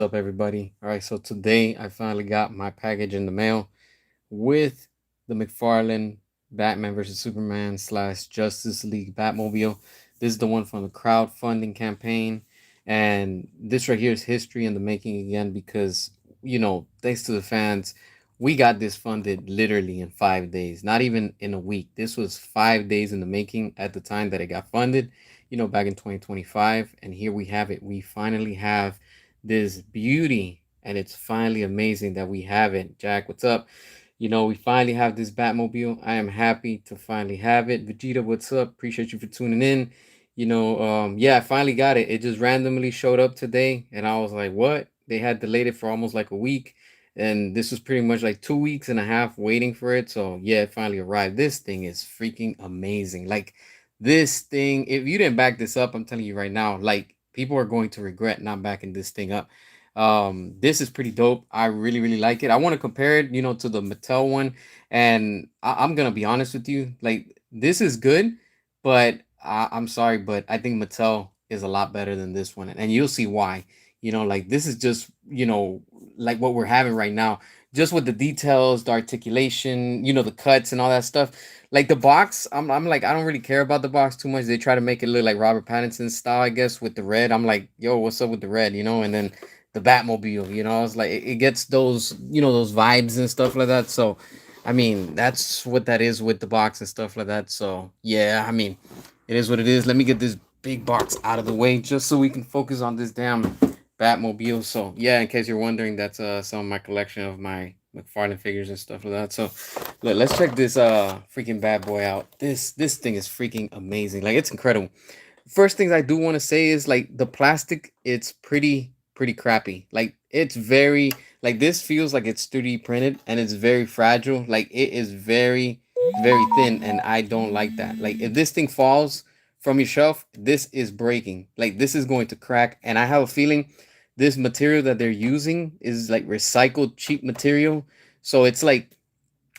Up, everybody? All right, so today I finally got my package in the mail with the McFarlane Batman versus Superman slash Justice League Batmobile. This is the one from the crowdfunding campaign, and this right here is history in the making again because thanks to the fans, we got this funded literally in 5 days, not even in a week. This was 5 days in the making at the time that it got funded, back in 2025, and here we have it. We finally have this beauty, and it's finally amazing that we have it. Jack, what's up? We finally have this Batmobile. I am happy to finally have it. Vegeta, what's up? Appreciate you for tuning in. Yeah, I finally got it. It just randomly showed up today, and I was like, what? They had delayed it for almost like a week, and this was pretty much like 2 weeks and a half waiting for it. So yeah, it finally arrived. This thing is freaking amazing. Like this thing, if you didn't back this up, I'm telling you right now, like people are going to regret not backing this thing up. This is pretty dope. I really like it. I want to compare it, to the Mattel one, and I'm gonna be honest with you, like this is good, but I'm sorry, but I think Mattel is a lot better than this one, and you'll see why. Like this is just like what we're having right now, just with the details, the articulation, the cuts and all that stuff. Like the box, I'm like I don't really care about the box too much. They try to make it look like Robert Pattinson style, I guess, with the red. I'm like, yo, what's up with the red, and then the Batmobile, it's like it gets those, those vibes and stuff like that. So, I mean, that's what that is with the box and stuff like that. So, yeah, I mean, it is what it is. Let me get this big box out of the way just so we can focus on this damn Batmobile. So, yeah, in case you're wondering, that's some of my collection of my McFarlane figures and stuff like that. So, let's check this freaking bad boy out. This thing is freaking amazing. Like it's incredible. First things I do want to say is like the plastic, it's pretty crappy. Like it's very like this feels like it's 3D printed and it's very fragile. Like it is very thin and I don't like that. Like if this thing falls from your shelf, this is breaking. Like this is going to crack, and I have a feeling this material that they're using is like recycled cheap material. So it's like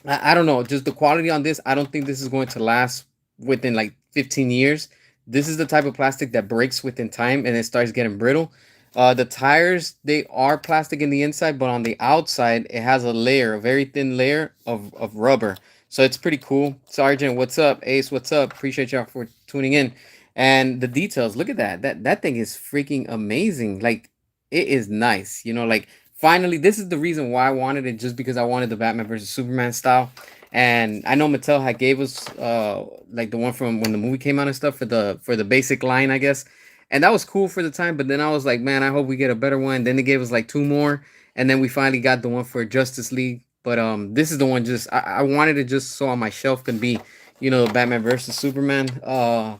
I don't know, just the quality on this, I don't think this is going to last within like 15 years. This is the type of plastic that breaks within time and it starts getting brittle. The tires, they are plastic in the inside, but on the outside, it has a layer, a very thin layer of rubber. So it's pretty cool. Sergeant, what's up? Ace, what's up? Appreciate y'all for tuning in. And the details, look at that. That thing is freaking amazing. Like, it is nice. Like finally, this is the reason why I wanted it, just because I wanted the Batman versus Superman style. And I know Mattel had gave us like the one from when the movie came out and stuff for the basic line, I guess. And that was cool for the time, but then I was like, man, I hope we get a better one. Then they gave us like two more, and then we finally got the one for Justice League. But this is the one, just I wanted it just so on my shelf can be, the Batman versus Superman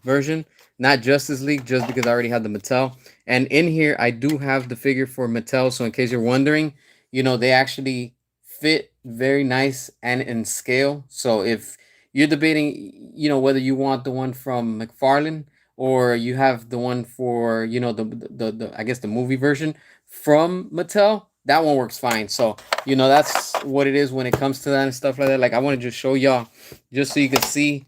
version, not Justice League, just because I already had the Mattel. And in here, I do have the figure for Mattel. So in case you're wondering, they actually fit very nice and in scale. So if you're debating, whether you want the one from McFarlane or you have the one for, the I guess the movie version from Mattel, that one works fine. So, that's what it is when it comes to that and stuff like that. Like I want to just show y'all just so you can see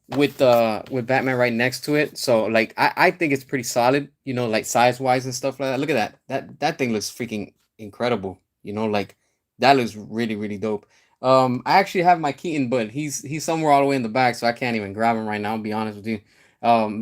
with Batman right next to it. So like I think it's pretty solid, like size wise and stuff like that. Look at that. That thing looks freaking incredible. Like that looks really dope. I actually have my Keaton, but he's somewhere all the way in the back, so I can't even grab him right now, I'll be honest with you.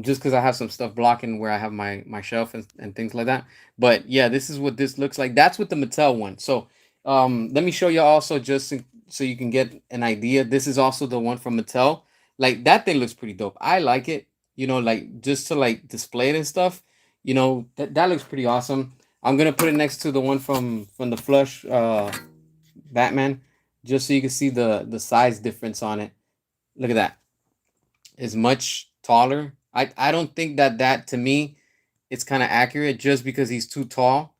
Just because I have some stuff blocking where I have my shelf and things like that. But yeah, this is what this looks like. That's with the Mattel one. So let me show you also so you can get an idea. This is also the one from Mattel. Like that thing looks pretty dope. I like it. Like just to like display it and stuff. That looks pretty awesome. I'm gonna put it next to the one from the Flush Batman, just so you can see the size difference on it. Look at that. It's much taller. I don't think that to me it's kind of accurate just because he's too tall.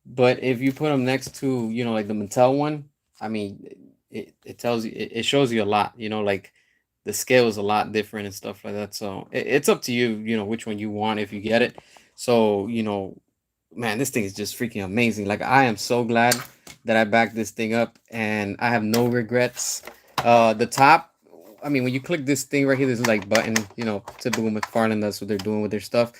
But if you put him next to like the Mattel one, I mean it tells you it shows you a lot. Like the scale is a lot different and stuff like that. So it's up to you, which one you want if you get it. So, man, this thing is just freaking amazing. Like I am so glad that I backed this thing up and I have no regrets. The top, I mean, when you click this thing right here, there's like button, typical McFarlane, that's what they're doing with their stuff.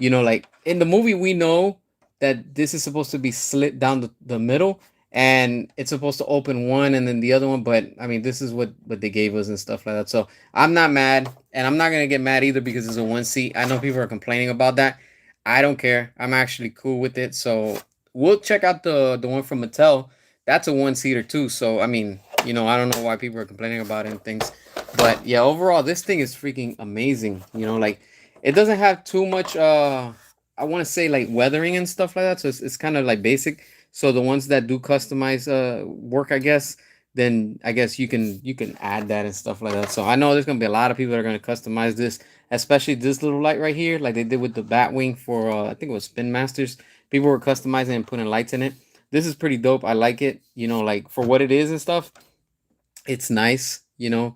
Like in the movie, we know that this is supposed to be slit down the middle, and it's supposed to open one and then the other one. But I mean, this is what they gave us and stuff like that. So I'm not mad, and I'm not gonna get mad either because it's a one seat. I know people are complaining about that. I don't care. I'm actually cool with it. So we'll check out the one from Mattel. That's a one seater too. So I mean, I don't know why people are complaining about it and things. But yeah, overall, this thing is freaking amazing. Like it doesn't have too much. I want to say like weathering and stuff like that. So it's kind of like basic. So the ones that do customize work, I guess, then I guess you can add that and stuff like that. So I know there's gonna be a lot of people that are gonna customize this, especially this little light right here, like they did with the Batwing for I think it was Spin Masters. People were customizing and putting lights in it. This is pretty dope. I like it. Like for what it is and stuff, it's nice. Do you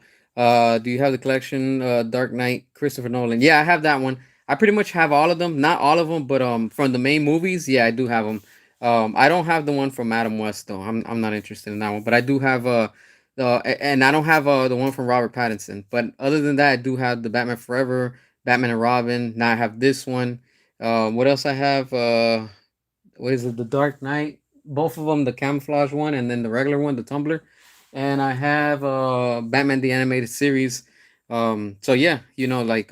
have the collection Dark Knight, Christopher Nolan? Yeah, I have that one. I pretty much have all of them. Not all of them, but from the main movies, yeah, I do have them. I don't have the one from Adam West though. I'm not interested in that one, but I do have and I don't have the one from Robert Pattinson. But other than that, I do have the Batman Forever, Batman and Robin. Now I have this one. What else I have? What is it? The Dark Knight. Both of them, the camouflage one and then the regular one, the tumbler. And I have Batman the Animated Series. So yeah, like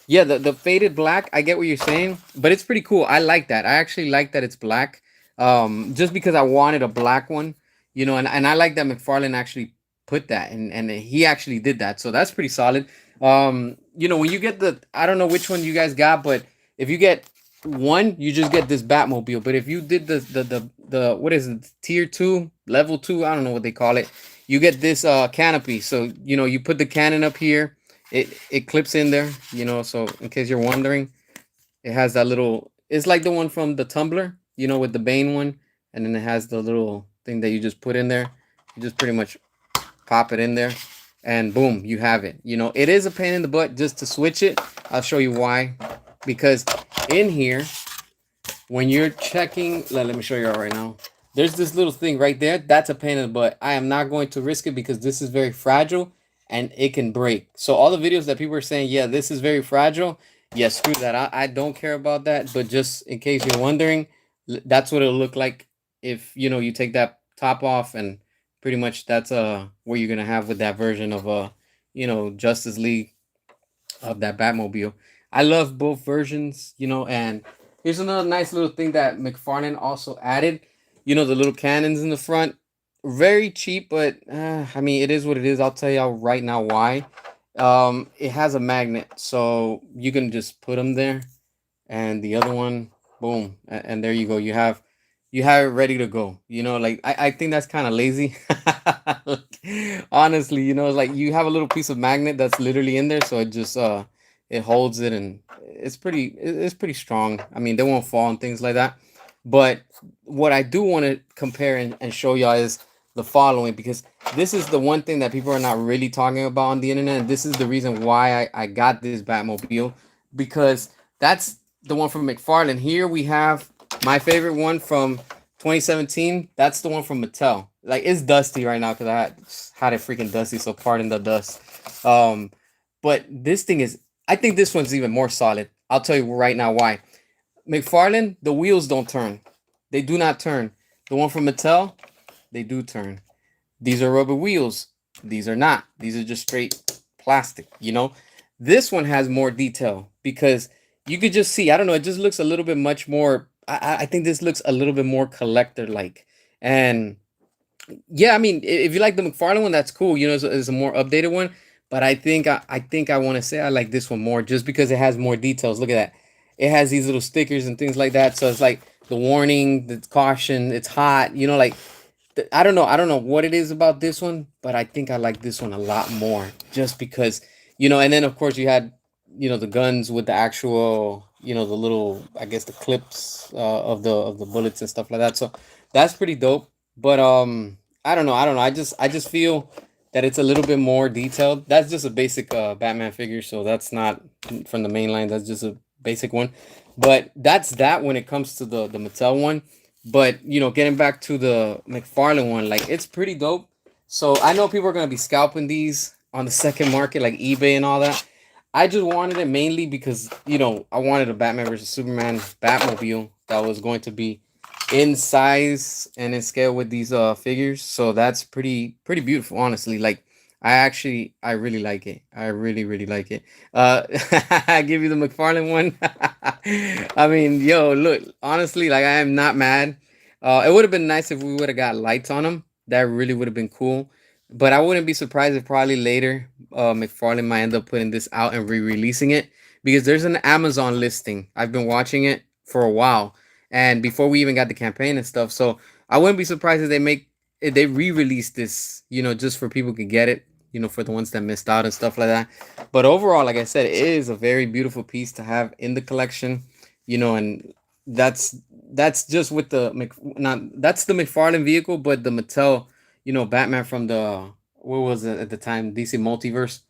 yeah, the faded black. I get what you're saying, but it's pretty cool. I like that. I actually like that it's black. Just because I wanted a black one, and I like that McFarlane actually put that, and he actually did that. So that's pretty solid. When you get I don't know which one you guys got, but if you get one, you just get this Batmobile. But if you did the what is it, tier two, level two, I don't know what they call it, you get this canopy. So you put the cannon up here, it clips in there. So in case you're wondering, it has that little. It's like the one from the tumbler, with the Bane one, and then it has the little thing that you just put in there. You just pretty much pop it in there, and boom, you have it. It is a pain in the butt just to switch it. I'll show you why. Because in here, when you're checking, let me show you right now. There's this little thing right there. That's a pain in the butt. I am not going to risk it because this is very fragile and it can break. So all the videos that people are saying, yeah, this is very fragile. Yeah, screw that. I don't care about that. But just in case you're wondering, that's what it'll look like if you take that top off, and pretty much that's what you're gonna have with that version of Justice League of that Batmobile. I love both versions, and here's another nice little thing that McFarlane also added. The little cannons in the front. Very cheap, but I mean, it is what it is. I'll tell y'all right now why. It has a magnet, so you can just put them there, and the other one, boom, and there you go. You have it ready to go. Like I think that's kind of lazy. Like, honestly, like you have a little piece of magnet that's literally in there, so it just it holds it, and it's pretty strong. I mean, they won't fall and things like that. But what I do want to compare and show y'all is the following, because this is the one thing that people are not really talking about on the internet, and this is the reason why I got this Batmobile, because that's the one from McFarlane. Here we have my favorite one from 2017. That's the one from Mattel. Like, it's dusty right now because I had it freaking dusty, so pardon the dust. But this thing is, I think this one's even more solid. I'll tell you right now why. McFarlane, the wheels don't turn. They do not turn. The one from Mattel, they do turn. These are rubber wheels. These are not. These are just straight plastic. This one has more detail because you could just see, I don't know, it just looks a little bit much more. I think this looks a little bit more collector like. And yeah, I mean, if you like the McFarlane one, that's cool. It's a more updated one. But I think I want to say I like this one more just because it has more details. Look at that. It has these little stickers and things like that. So it's like the warning, the caution, it's hot. Like I don't know what it is about this one, but I think I like this one a lot more just because, and then of course you had, the guns with the actual, the little, I guess the clips of the bullets and stuff like that. So that's pretty dope. But I don't know. I just feel that it's a little bit more detailed. That's just a basic Batman figure, so that's not from the main line. That's just a basic one. But that's that when it comes to the Mattel one. But getting back to the McFarlane one, like it's pretty dope. So I know people are gonna be scalping these on the second market, like eBay and all that. I just wanted it mainly because I wanted a Batman versus Superman Batmobile. that was going to be in size and in scale with these figures. So that's pretty beautiful, honestly. Like I really like it. I really like it. Uh I give you the McFarlane one. I mean, yo, look, honestly, like I am not mad. It would have been nice if we would have got lights on them. That really would have been cool. But I wouldn't be surprised if probably later McFarlane might end up putting this out and re-releasing it because there's an Amazon listing. I've been watching it for a while, and before we even got the campaign and stuff. So I wouldn't be surprised if they re-release this, just for people to get it, for the ones that missed out and stuff like that. But overall, like I said, it is a very beautiful piece to have in the collection, and that's that's just with the not that's the McFarlane vehicle, but the Mattel, Batman from the what was it at the time, DC Multiverse.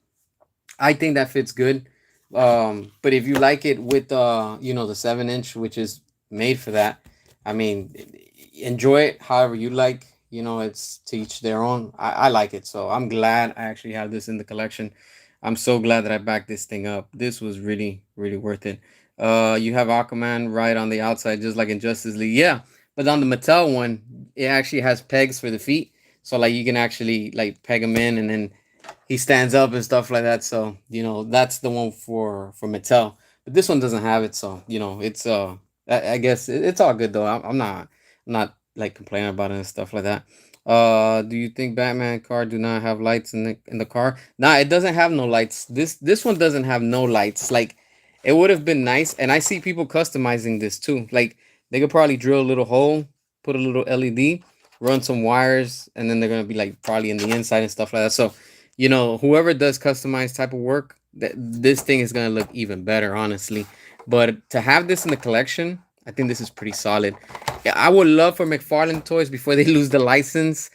I think that fits good. But if you like it with the 7 inch, which is made for that, I mean, enjoy it however you like. It's to each their own. I like it, so I'm glad I actually have this in the collection. I'm so glad that I backed this thing up. This was really worth it. You have Aquaman right on the outside, just like in Justice League. Yeah, but on the Mattel one, it actually has pegs for the feet, so like you can actually like peg them in, and then he stands up and stuff like that. So that's the one for Mattel. But this one doesn't have it, so it's I guess it's all good though. I'm not like complaining about it and stuff like that. Do you think Batman car do not have lights in the car? Nah, it doesn't have no lights. This one doesn't have no lights. Like it would have been nice, and I see people customizing this too. Like they could probably drill a little hole, put a little LED, run some wires, and then they're gonna be like probably in the inside and stuff like that. So whoever does customized type of work, this thing is gonna look even better, honestly. But to have this in the collection, I think this is pretty solid. Yeah, I would love for McFarlane Toys before they lose the license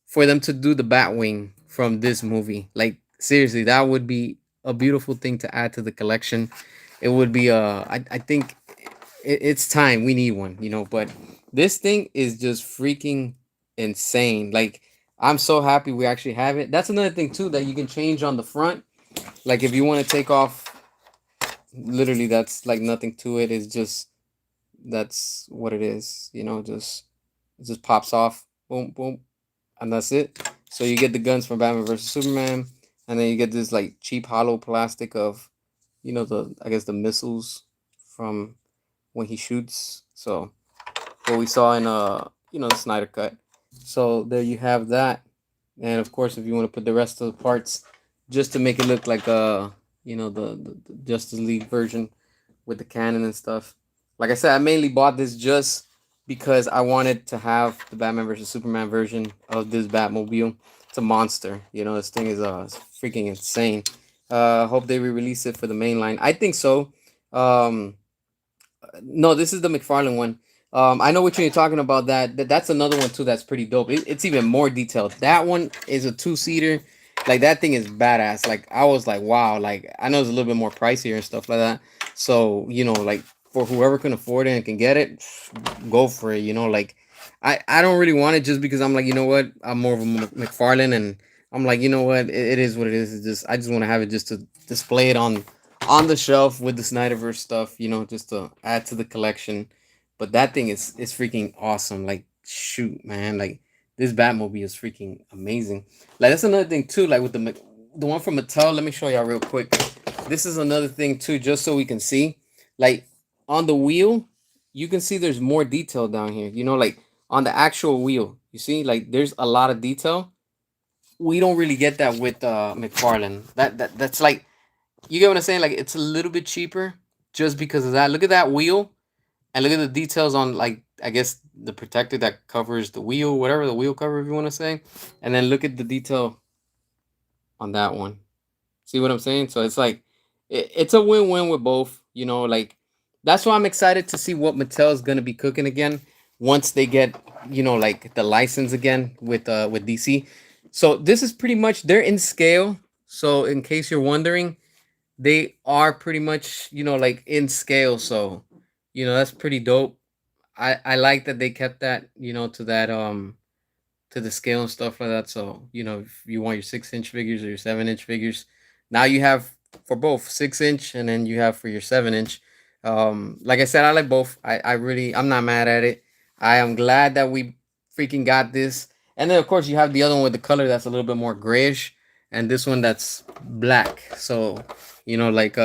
for them to do the Batwing from this movie. Like seriously, that would be a beautiful thing to add to the collection. It would be I think it's time we need one, but this thing is just freaking insane. Like I'm so happy we actually have it. That's another thing too that you can change on the front. Like if you want to take off, literally that's like nothing to it. It's just that's what it is. Just it just pops off, boom, boom, and that's it. So you get the guns from Batman versus Superman, and then you get this like cheap hollow plastic of, the I guess the missiles from when he shoots. So what we saw in the Snyder cut. So there you have that. And of course, if you want to put the rest of the parts just to make it look like the Justice League version with the cannon and stuff. Like I said, I mainly bought this just because I wanted to have the Batman versus Superman version of this Batmobile. It's a monster. This thing is freaking insane. Hope they re-release it for the main line. I think so. Um, no, this is the McFarlane one. I know what you're talking about. That's another one too. That's pretty dope. It's even more detailed. That one is a two-seater. Like that thing is badass. Like I was like, wow. Like I know it's a little bit more pricier and stuff like that. So like for whoever can afford it and can get it, go for it. Like I don't really want it just because I'm like, what? I'm more of a McFarlane, and I'm like, what? It is what it is. It's just I just want to have it just to display it on the shelf with the Snyderverse stuff, just to add to the collection. But that thing is freaking awesome. Like shoot, man, like this Batmobile is freaking amazing. Like that's another thing too. Like with the one from Mattel. Let me show y'all real quick. This is another thing too, just so we can see. Like on the wheel, you can see there's more detail down here. Like on the actual wheel, you see, like there's a lot of detail. We don't really get that with McFarlane. That's like you get what I'm saying? Like it's a little bit cheaper just because of that. Look at that wheel and look at the details on like I guess the protector that covers the wheel, whatever the wheel cover if you want to say. And then look at the detail on that one. See what I'm saying? So it's like it's a win-win with both, like that's why I'm excited to see what Mattel is gonna be cooking again once they get, like the license again with DC. So this is pretty much they're in scale. So in case you're wondering, they are pretty much like in scale, so that's pretty dope. I like that they kept that to that to the scale and stuff like that. So if you want your 6 inch figures or your 7 inch figures, now you have for both 6 inch and then you have for your 7 inch. Like I said, I like both. I'm not mad at it. I am glad that we freaking got this. And then of course you have the other one with the color that's a little bit more grayish, and this one that's black. So like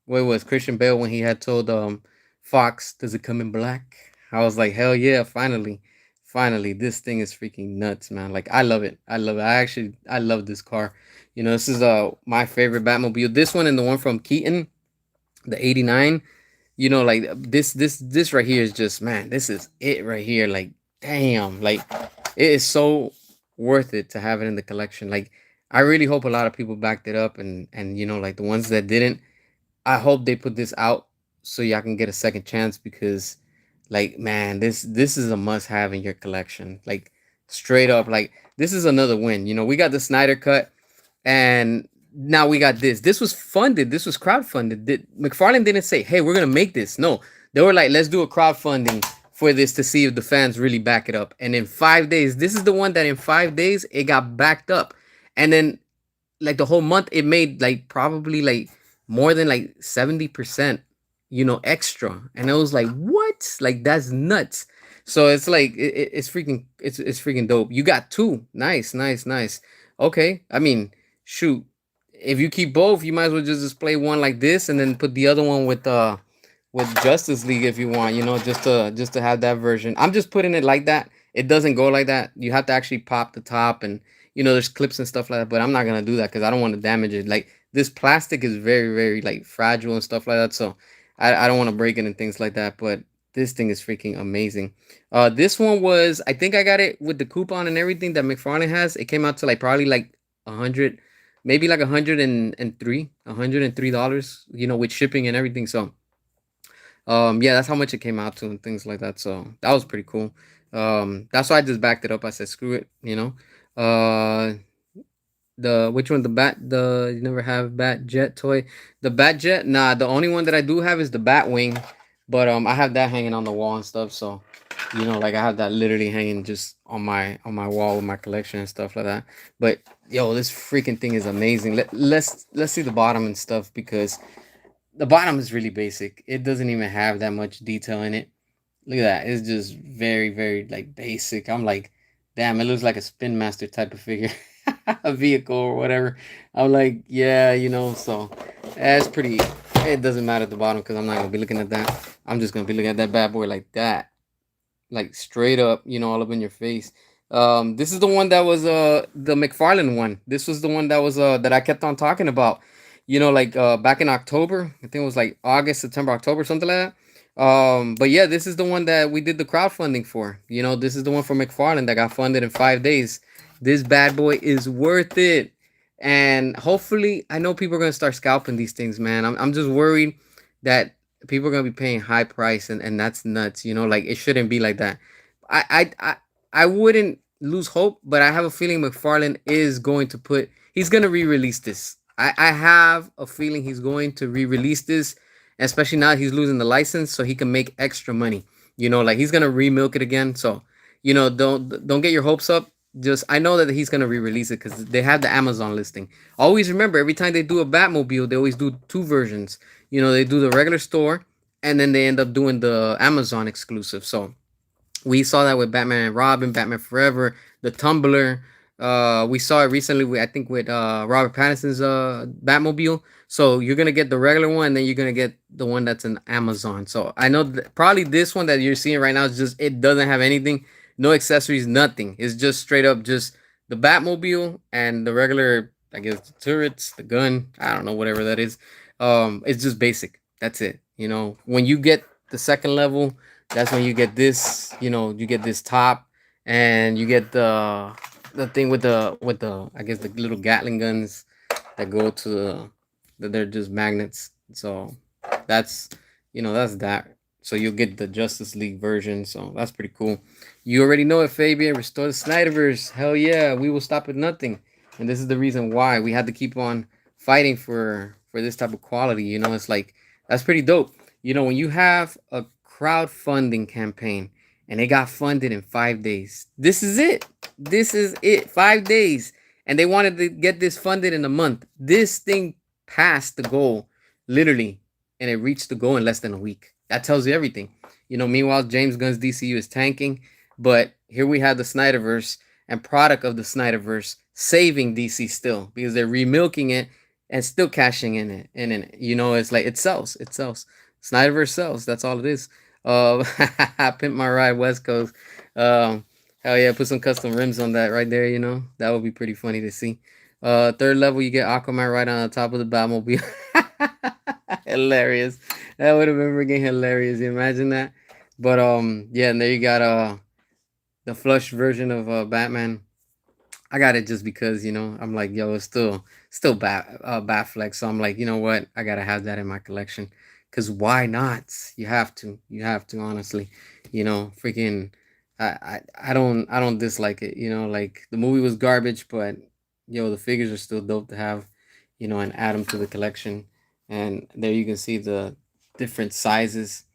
what was Christian Bale when he had told Fox, "Does it come in black?" I was like, hell yeah, finally, finally, this thing is freaking nuts, man. Like I love it. I love it. I love this car. This is my favorite Batmobile. This one and the one from Keaton, the '89. Like this right here is just, man, this is it right here. Like, damn, like it is so worth it to have it in the collection. Like, I really hope a lot of people backed it up, and like the ones that didn't, I hope they put this out so y'all can get a second chance, because like, man, this is a must have in your collection. Like, straight up, like this is another win. We got the Snyder cut, and now we got this. This was funded. This was crowdfunded. McFarlane didn't say, "Hey, we're gonna make this." No, they were like, "Let's do a crowdfunding for this to see if the fans really back it up." And in 5 days, this is the one that in 5 days it got backed up, and then like the whole month it made like probably like more than like 70%, extra. And I was like, what? Like, that's nuts. So it's like it's freaking dope. You got two. Nice, nice, nice. Okay. I mean, shoot. If you keep both, you might as well just display one like this and then put the other one with Justice League if you want, just to have that version. I'm just putting it like that. It doesn't go like that. You have to actually pop the top, and there's clips and stuff like that, but I'm not gonna do that because I don't want to damage it. Like, this plastic is very, very like fragile and stuff like that, so I don't want to break it and things like that. But this thing is freaking amazing. This one was, I think I got it with the coupon and everything that McFarlane has. It came out to like probably like 100, maybe like $103, with shipping and everything. So yeah, that's how much it came out to and things like that. So that was pretty cool. That's why I just backed it up. I said, screw it. The which one? The you never have Bat Jet toy. The Bat Jet, nah. The only one that I do have is the Bat Wing, but I have that hanging on the wall and stuff. So like I have that literally hanging just on my wall with my collection and stuff like that. But yo, this freaking thing is amazing. Let's see the bottom and stuff, because the bottom is really basic. It doesn't even have that much detail in it. Look at that. It's just very, very like basic. I'm like, damn, it looks like a Spin Master type of figure, a vehicle or whatever. I'm like, yeah, so that's pretty. It doesn't matter at the bottom because I'm not gonna be looking at that. I'm just gonna be looking at that bad boy like that, like straight up, all up in your face. This is the one that was the McFarlane one. This was the one that was that I kept on talking about. Like back in October. I think it was like August, September, October, something like that. But yeah, this is the one that we did the crowdfunding for. This is the one from McFarlane that got funded in 5 days. This bad boy is worth it. And hopefully, I know people are gonna start scalping these things, man. I'm just worried that people are gonna be paying high price, and that's nuts. Like, it shouldn't be like that. I wouldn't lose hope, but I have a feeling McFarlane is going to he's gonna re-release this. I have a feeling he's going to re-release this, especially now he's losing the license, so he can make extra money. Like, he's gonna remilk it again. So, don't get your hopes up. Just, I know that he's gonna re-release it because they have the Amazon listing. Always remember, every time they do a Batmobile, they always do two versions. They do the regular store, and then they end up doing the Amazon exclusive. So we saw that with Batman and Robin, Batman Forever, the Tumbler. We saw it recently, I think, with Robert Pattinson's Batmobile. So you're gonna get the regular one, and then you're gonna get the one that's in Amazon. So I know probably this one that you're seeing right now is just, it doesn't have anything, no accessories, nothing. It's just straight up just the Batmobile and the regular, I guess, the turrets, the gun. I don't know, whatever that is. It's just basic. That's it. When you get the second level, that's when you get this. You get this top, and you get the thing with the I guess the little Gatling guns that go to that they're just magnets. So that's that's that. So you'll get the Justice League version. So that's pretty cool. You already know it, Fabian. Restore the Snyderverse. Hell yeah, we will stop at nothing. And this is the reason why we had to keep on fighting for this type of quality. It's like, that's pretty dope. When you have a crowdfunding campaign and it got funded in 5 days. This is it. This is it. 5 days. And they wanted to get this funded in a month. This thing passed the goal, literally. and it reached the goal in less than a week. That tells you everything. Meanwhile, James Gunn's DCU is tanking, but here we have the Snyderverse and product of the Snyderverse saving DC still because they're remilking it and still cashing in it. And in it, it's like it sells. It sells. Snyderverse sells. That's all it is. Uh, Pimp my ride, West Coast. Um, Hell yeah, put some custom rims on that right there. That would be pretty funny to see. Third level, you get Aquaman right on the top of the Batmobile. Hilarious. That would have been freaking hilarious. You imagine that? But yeah, and there you got the flush version of Batman. I got it just because I'm like, yo, it's still Batfleck, so I'm like, you know what, I gotta have that in my collection, cause why not? You have to honestly, freaking, I don't dislike it, like the movie was garbage, but yo, the figures are still dope to have, and add them to the collection, and there you can see the different sizes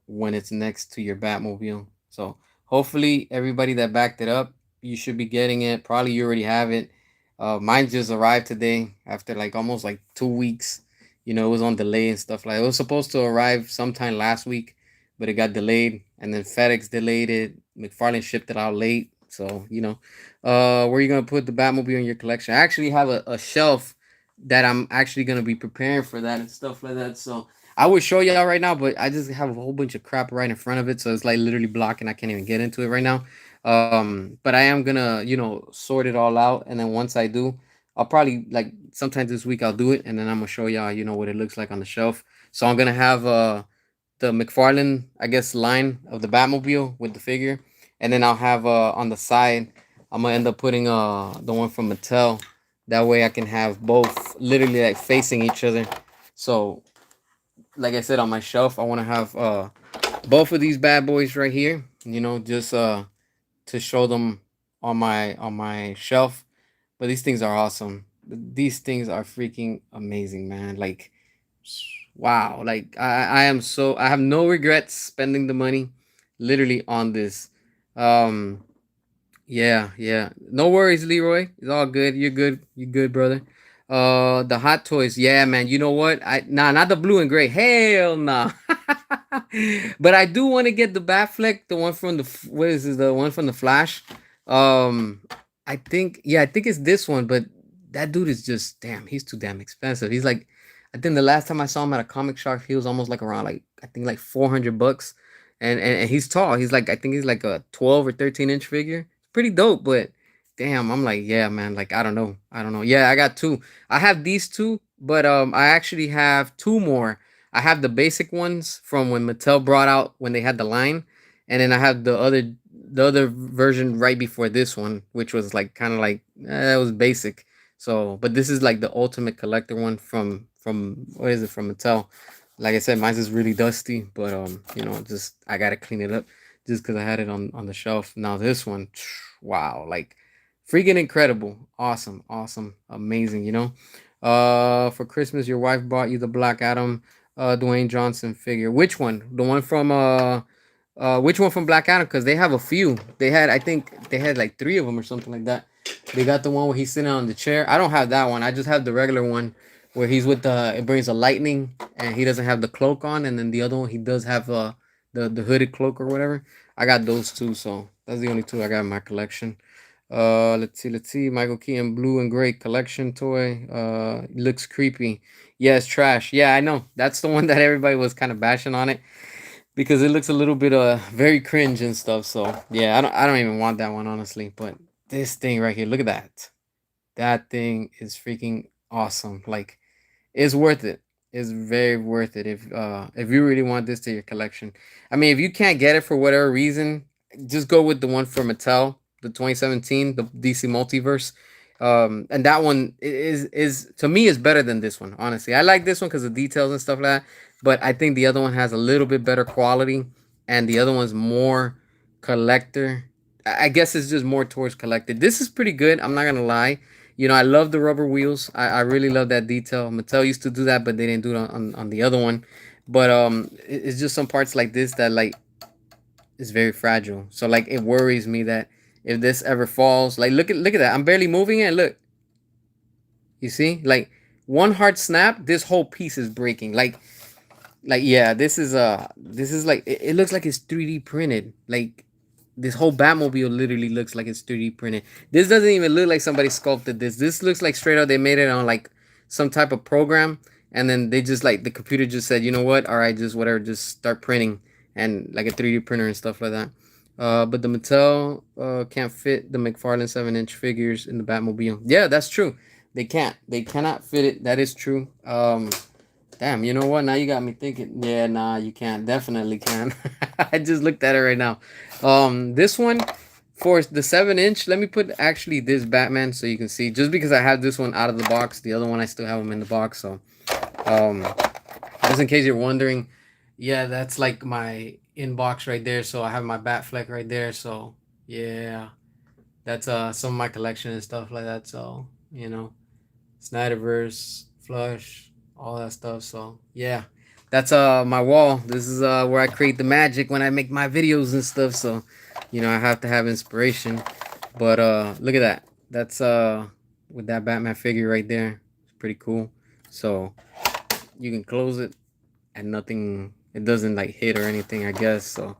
when it's next to your Batmobile. So hopefully everybody that backed it up, you should be getting it. Probably you already have it. Mine just arrived today after like almost like 2 weeks. It was on delay and stuff like. It was supposed to arrive sometime last week, but it got delayed, and then FedEx delayed it. McFarlane shipped it out late. So where you gonna put the Batmobile in your collection? I actually have a shelf that I'm actually gonna be preparing for that and stuff like that. So I would show y'all right now, but I just have a whole bunch of crap right in front of it, so it's like literally blocking. I can't even get into it right now. But I am gonna, sort it all out, and then once I do, I'll probably like sometimes this week I'll do it, and then I'm gonna show y'all, what it looks like on the shelf. So I'm gonna have the McFarlane, I guess, line of the Batmobile with the figure, and then I'll have on the side, I'm gonna end up putting the one from Mattel. That way I can have both literally like facing each other. So like I said, on my shelf, I want to have both of these bad boys right here. Just to show them on my shelf. But these things are awesome. These things are freaking amazing, man. Like, wow. Like I have no regrets spending the money, literally on this. Um, yeah, yeah. No worries, Leroy. It's all good. You're good. You're good, brother. The hot toys. Yeah, man. You know what? Not the blue and gray. Hell nah. But I do want to get the Batfleck, the one from what is this? The one from the Flash. Um, I think it's this one, but that dude is just damn. He's too damn expensive. He's like, I think the last time I saw him at a comic shop, he was almost like around like I think like $400, and he's tall. He's like I think he's like a 12 or 13-inch figure, pretty dope, but damn, I'm like, yeah, man, like I don't know. I don't know. Yeah, I got two. I have these two, but I actually have two more. I have the basic ones from when Mattel brought out when they had the line, and then I have the other version right before this one, which was like kind of like it was basic. So, but this is like the ultimate collector one from what is it, from Mattel? Like I said, mine's is really dusty, but just I gotta clean it up just because I had it on the shelf. Now this one, wow, like freaking incredible, awesome, awesome, amazing. For Christmas, your wife bought you the Black Adam, Dwayne Johnson figure. Which one? The one from which one from Black Adam? Because they have a few. I think they had like three of them or something like that. They got the one where he's sitting on the chair. I don't have that one. I just have the regular one where he's with it brings a lightning and he doesn't have the cloak on, and then the other one he does have the hooded cloak or whatever. I got those two, so that's the only two I got in my collection. Let's see. Michael Keaton blue and gray collection toy. Looks creepy. Yeah, it's trash. Yeah, I know. That's the one that everybody was kind of bashing on it because it looks a little bit very cringe and stuff. So yeah, I don't even want that one honestly. But this thing right here, look at that. That thing is freaking awesome. Like it's worth it. It's very worth it if you really want this to your collection. I mean, if you can't get it for whatever reason, just go with the one for Mattel, the 2017, the DC Multiverse. And that one is to me is better than this one. Honestly, I like this one because of details and stuff like that. But I think the other one has a little bit better quality, and the other one's more collector. I guess it's just more towards collected. This is pretty good. I'm not gonna lie. I love the rubber wheels. I really love that detail. Mattel used to do that, but they didn't do it on the other one. But it's just some parts like this that like is very fragile. So like it worries me that if this ever falls, like look at that. I'm barely moving it. Look, you see, like one hard snap, this whole piece is breaking. Like Like, yeah, this is like it looks like it's 3D printed. Like, this whole Batmobile literally looks like it's 3D printed. This doesn't even look like somebody sculpted this. This looks like straight out they made it on like some type of program, and then they just like the computer just said, you know what, all right, just whatever, just start printing, and like a 3D printer and stuff like that. But the Mattel can't fit the McFarlane 7-inch figures in the Batmobile. Yeah, that's true. They can't. They cannot fit it. That is true. Damn, you know what? Now you got me thinking. Yeah, nah, you can't. Definitely can. I just looked at it right now. This one for the 7-inch. Let me put actually this Batman so you can see. Just because I have this one out of the box, the other one I still have them in the box. So, um, just in case you're wondering, yeah, that's like my inbox right there. So I have my Batfleck right there. So yeah, that's some of my collection and stuff like that. So Snyderverse, Flush, all that stuff. So yeah, that's my wall. This is where I create the magic when I make my videos and stuff. So I have to have inspiration. But look at that. That's with that Batman figure right there. It's pretty cool. So you can close it and nothing. It doesn't like hit or anything, I guess. So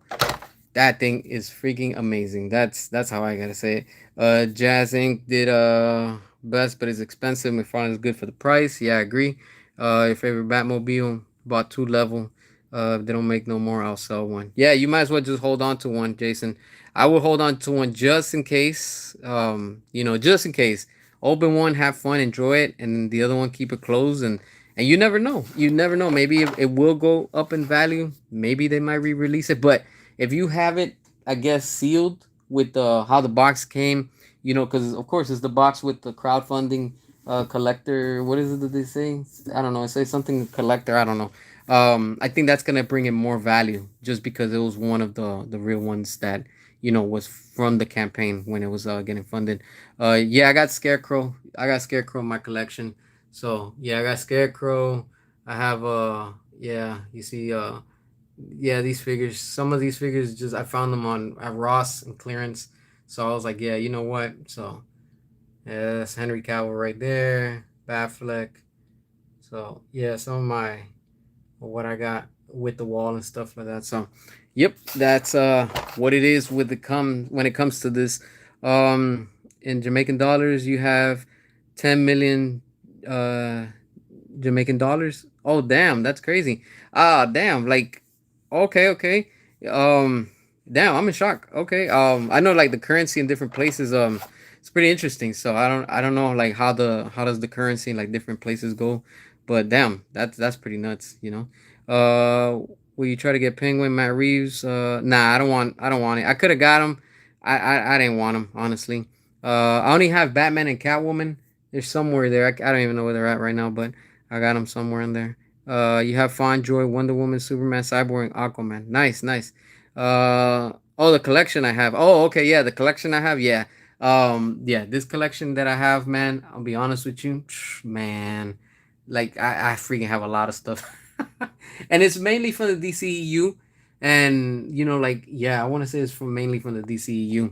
that thing is freaking amazing. That's how I gotta say it. Jazz Inc. did best, but it's expensive. McFarlane is good for the price. Yeah, I agree. Your favorite Batmobile, bought two level. If they don't make no more, I'll sell one. Yeah, you might as well just hold on to one, Jason. I will hold on to one just in case. Just in case. Open one, have fun, enjoy it, and the other one keep it closed. And you never know. You never know. Maybe it will go up in value. Maybe they might re-release it, but if you have it, I guess sealed with how the box came, because of course it's the box with the crowdfunding collector. What is it that they say? I don't know. It says something collector. I don't know. I think that's gonna bring in more value just because it was one of the real ones that was from the campaign when it was getting funded. Yeah, I got Scarecrow. I got Scarecrow in my collection. So yeah, I got Scarecrow. I have yeah, you see yeah, these figures, some of these figures, just I found them on at Ross and clearance. So I was like, yeah, you know what? So yeah, that's Henry Cavill right there, Batfleck. So yeah, some of my what I got with the wall and stuff like that. So yep, that's what it is with the come when it comes to this. Um in Jamaican dollars you have 10 million uh Jamaican dollars. Oh damn, that's crazy. Ah damn, like okay, okay. Um damn, I'm in shock. Okay. I know like the currency in different places it's pretty interesting. So I don't know like how does the currency in like different places go. But damn, that's pretty nuts. Will you try to get Penguin Matt Reeves? Nah, I don't want it. I could have got him. I didn't want him, honestly. I only have Batman and Catwoman. They're somewhere there. I don't even know where they're at right now, but I got them somewhere in there. You have Fawn Joy, Wonder Woman, Superman, Cyborg, and Aquaman. Nice, nice. Oh, the collection I have. Oh, okay, yeah, the collection I have. Yeah, yeah, this collection that I have, man. I'll be honest with you, man. Like I freaking have a lot of stuff, and it's mainly from the DCEU, and like yeah, I want to say it's from mainly from the DCEU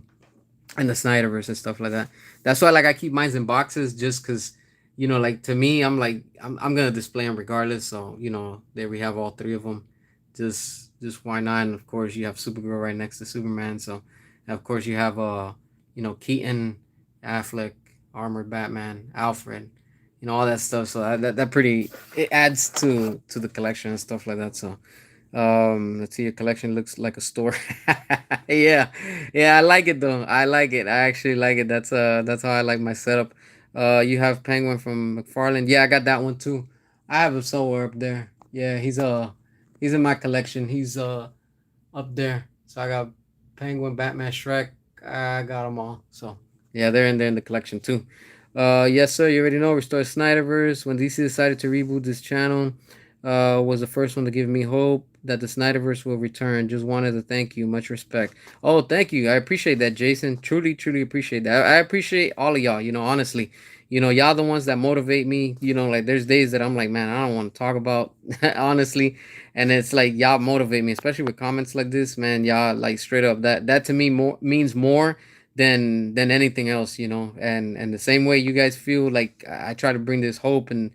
and the Snyderverse and stuff like that. That's why like I keep mine in boxes just because like to me I'm like I'm gonna display them regardless. So there we have all three of them. Just why not? And of course you have Supergirl right next to Superman. So and of course you have Keaton, Affleck, Armored Batman, Alfred, all that stuff. So that pretty it adds to the collection and stuff like that. So let's see. Your collection looks like a store. Yeah, yeah. I like it though. I like it. I actually like it. That's how I like my setup. You have Penguin from McFarlane. Yeah, I got that one too. I have him somewhere up there. Yeah, he's in my collection. He's up there. So I got Penguin, Batman, Shrek. I got them all. So yeah, they're in there in the collection too. Yes, sir. You already know. Restore Snyderverse. When DC decided to reboot this channel, was the first one to give me hope that the Snyderverse will return. Just wanted to thank you. Much respect. Oh, thank you. I appreciate that, Jason. Truly, truly appreciate that. I appreciate all of y'all. Honestly, y'all the ones that motivate me. Like there's days that I'm like, man, I don't want to talk about honestly, and it's like y'all motivate me, especially with comments like this, man. Y'all like straight up that to me more means more than anything else. And the same way you guys feel like I try to bring this hope and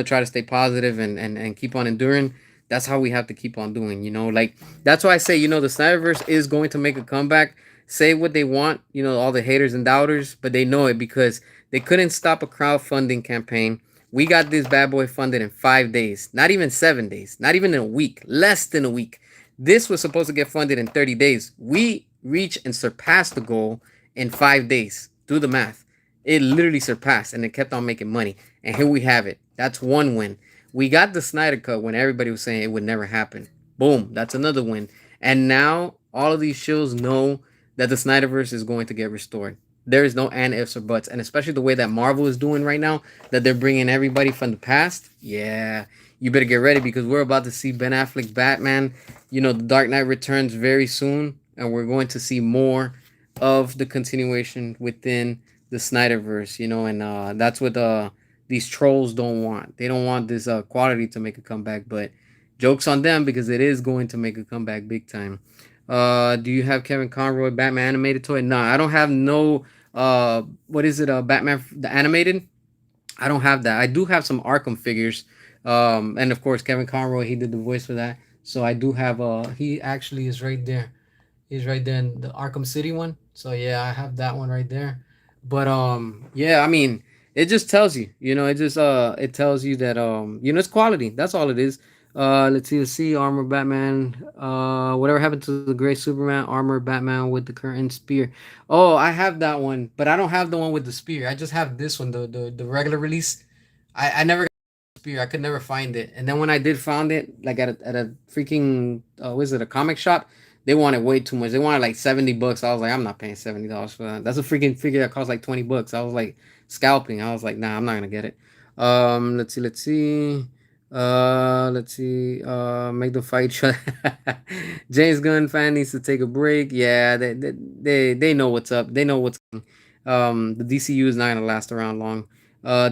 try to stay positive and keep on enduring. That's how we have to keep on doing, like that's why I say, the Snyderverse is going to make a comeback. Say what they want, all the haters and doubters, but they know it because they couldn't stop a crowdfunding campaign. We got this bad boy funded in 5 days, not even 7 days, not even in a week, less than a week. This was supposed to get funded in 30 days. We reached and surpassed the goal in 5 days. Do the math. It literally surpassed and it kept on making money. And here we have it. That's one win. We got the Snyder Cut when everybody was saying it would never happen. Boom, that's another win. And now all of these shows know that the Snyderverse is going to get restored. There is no and ifs or buts, and especially the way that Marvel is doing right now, that they're bringing everybody from the past. Yeah, you better get ready because we're about to see Ben Affleck Batman. The Dark Knight Returns very soon, and we're going to see more of the continuation within the Snyderverse. And that's what these trolls don't want. They don't want this quality to make a comeback, but jokes on them because it is going to make a comeback big time. Do you have Kevin Conroy Batman animated toy? No, I don't have no. What is it? Batman the animated. I don't have that. I do have some Arkham figures, and of course Kevin Conroy. He did the voice for that, so I do have. He actually is right there. He's right there in the Arkham City one. So yeah, I have that one right there. But yeah, I mean, it just tells you, it tells you that it's quality. That's all it is. Let's see, armor Batman. Whatever happened to the gray Superman armor Batman with the current spear? Oh, I have that one, but I don't have the one with the spear. I just have this one, the regular release. I never spear. I could never find it. And then when I did found it, like at a freaking was it a comic shop? They wanted way too much. They wanted like $70. I was like, I'm not paying $70 for that. That's a freaking figure that costs like $20. I was like scalping. I was like, nah, I'm not gonna get it. Let's see. Make them fight each other. James Gunn fan needs to take a break. Yeah, they know what's up. They know what's coming. The DCU is not gonna last around long.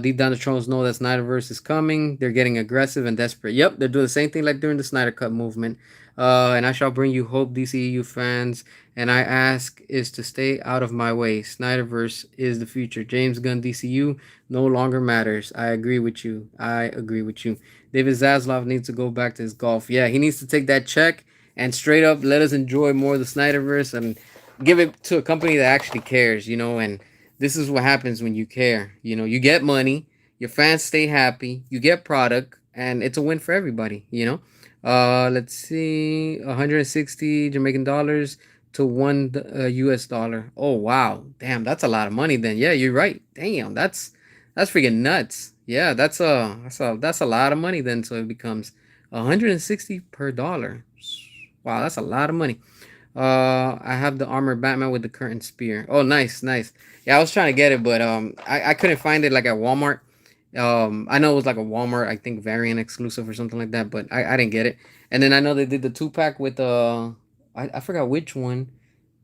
Deep down, the trolls know that Snyderverse is coming. They're getting aggressive and desperate. Yep, they're doing the same thing like during the Snyder Cut movement. And I shall bring you hope, DCU fans. And I ask is to stay out of my way. Snyderverse is the future. James Gunn DCU no longer matters. I agree with you. I agree with you. David Zaslav needs to go back to his golf. Yeah, he needs to take that check and straight up let us enjoy more of the Snyderverse and give it to a company that actually cares, and this is what happens when you care. You get money, your fans stay happy, you get product, and it's a win for everybody. Let's see, 160 Jamaican dollars to one US dollar. Oh wow, damn, that's a lot of money. Then yeah, you're right. Damn, that's freaking nuts. Yeah, that's a lot of money. Then so it becomes 160 per dollar. Wow, that's a lot of money. I have the armored Batman with the current spear. Oh, nice, nice. Yeah, I was trying to get it, but I couldn't find it like at Walmart. I know it was like a Walmart, I think variant exclusive or something like that, but I didn't get it. And then I know they did the 2-pack with I forgot which one,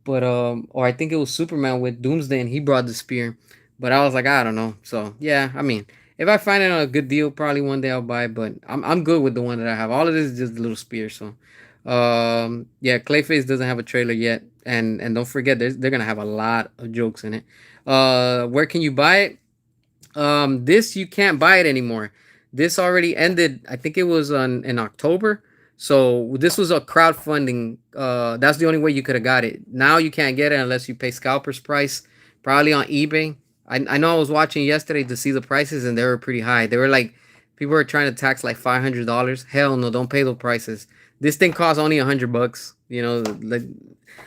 but or I think it was Superman with Doomsday, and he brought the spear. But I was like, I don't know. So yeah, I mean, if I find it on a good deal, probably one day I'll buy it. But I'm good with the one that I have. All of this is just a little spear. So yeah, Clayface doesn't have a trailer yet, and don't forget they're gonna have a lot of jokes in it. Where can you buy it? This you can't buy it anymore. This already ended. I think it was on in October. So this was a crowdfunding. That's the only way you could have got it. Now you can't get it unless you pay scalper's price, probably on eBay. I know I was watching yesterday to see the prices and they were pretty high. They were like people were trying to tax like $500. Hell no, don't pay those prices. This thing costs only $100. Like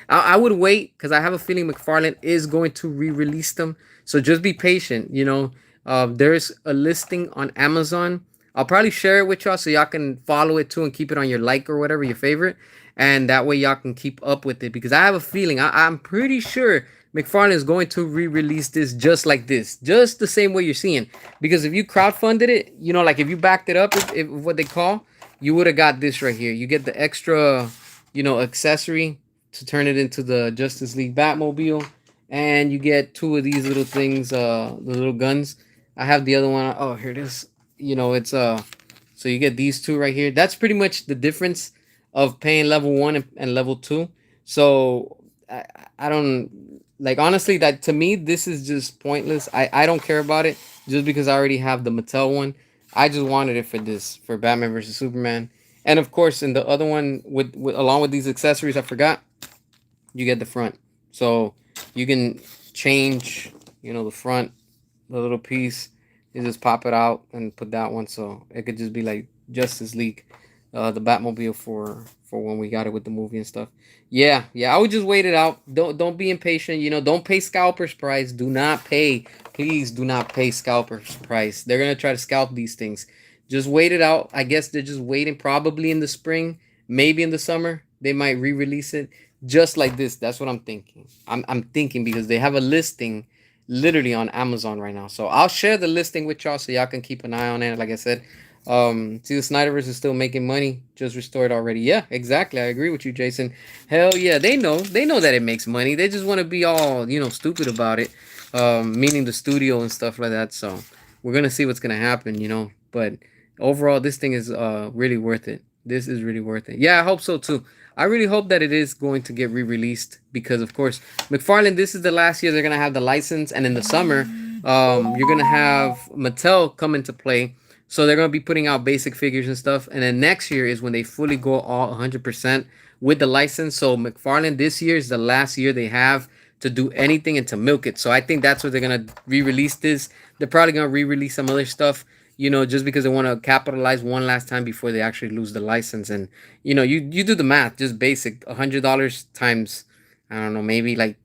I would wait because I have a feeling McFarlane is going to re-release them. So just be patient. There's a listing on Amazon. I'll probably share it with y'all so y'all can follow it too and keep it on your like or whatever, your favorite. And that way y'all can keep up with it because I have a feeling, I'm pretty sure McFarlane is going to re-release this just like this, just the same way you're seeing. Because if you crowdfunded it, like if you backed it up, if what they call, you would have got this right here. You get the extra, accessory to turn it into the Justice League Batmobile, and you get two of these little things, the little guns. I have the other one. Oh, here it is. It's so you get these two right here. That's pretty much the difference of paying level 1 and level 2. So I don't like honestly that to me this is just pointless. I don't care about it just because I already have the Mattel one. I just wanted it for this for Batman versus Superman, And of course, in the other one with along with these accessories, I forgot you get the front, so you can change, the front, the little piece. You just pop it out and put that one, so it could just be like Justice League, the Batmobile for when we got it with the movie and stuff. Yeah, yeah, I would just wait it out. Don't be impatient. Don't pay scalpers price. Do not pay. Please do not pay scalpers price. They're gonna try to scalp these things. Just wait it out. I guess they're just waiting. Probably in the spring, maybe in the summer, they might re-release it just like this. That's what I'm thinking. I'm thinking because they have a listing literally on Amazon right now. So I'll share the listing with y'all so y'all can keep an eye on it. Like I said, see, the Snyderverse is still making money. Just restored already. Yeah, exactly. I agree with you, Jason. Hell yeah, they know. They know that it makes money. They just want to be all stupid about it. Meaning the studio and stuff like that. So we're gonna see what's gonna happen. But overall, this thing is really worth it. This is really worth it. Yeah, I hope so too. I really hope that it is going to get re-released because, of course, McFarlane. This is the last year they're gonna have the license, and in the summer, you're gonna have Mattel come into play. So they're gonna be putting out basic figures and stuff, and then next year is when they fully go all 100% with the license. So McFarlane this year is the last year they have to do anything and to milk it. So I think that's what they're gonna re-release this. They're probably gonna re-release some other stuff, just because they want to capitalize one last time before they actually lose the license. And you do the math, just basic $100 times, I don't know, maybe like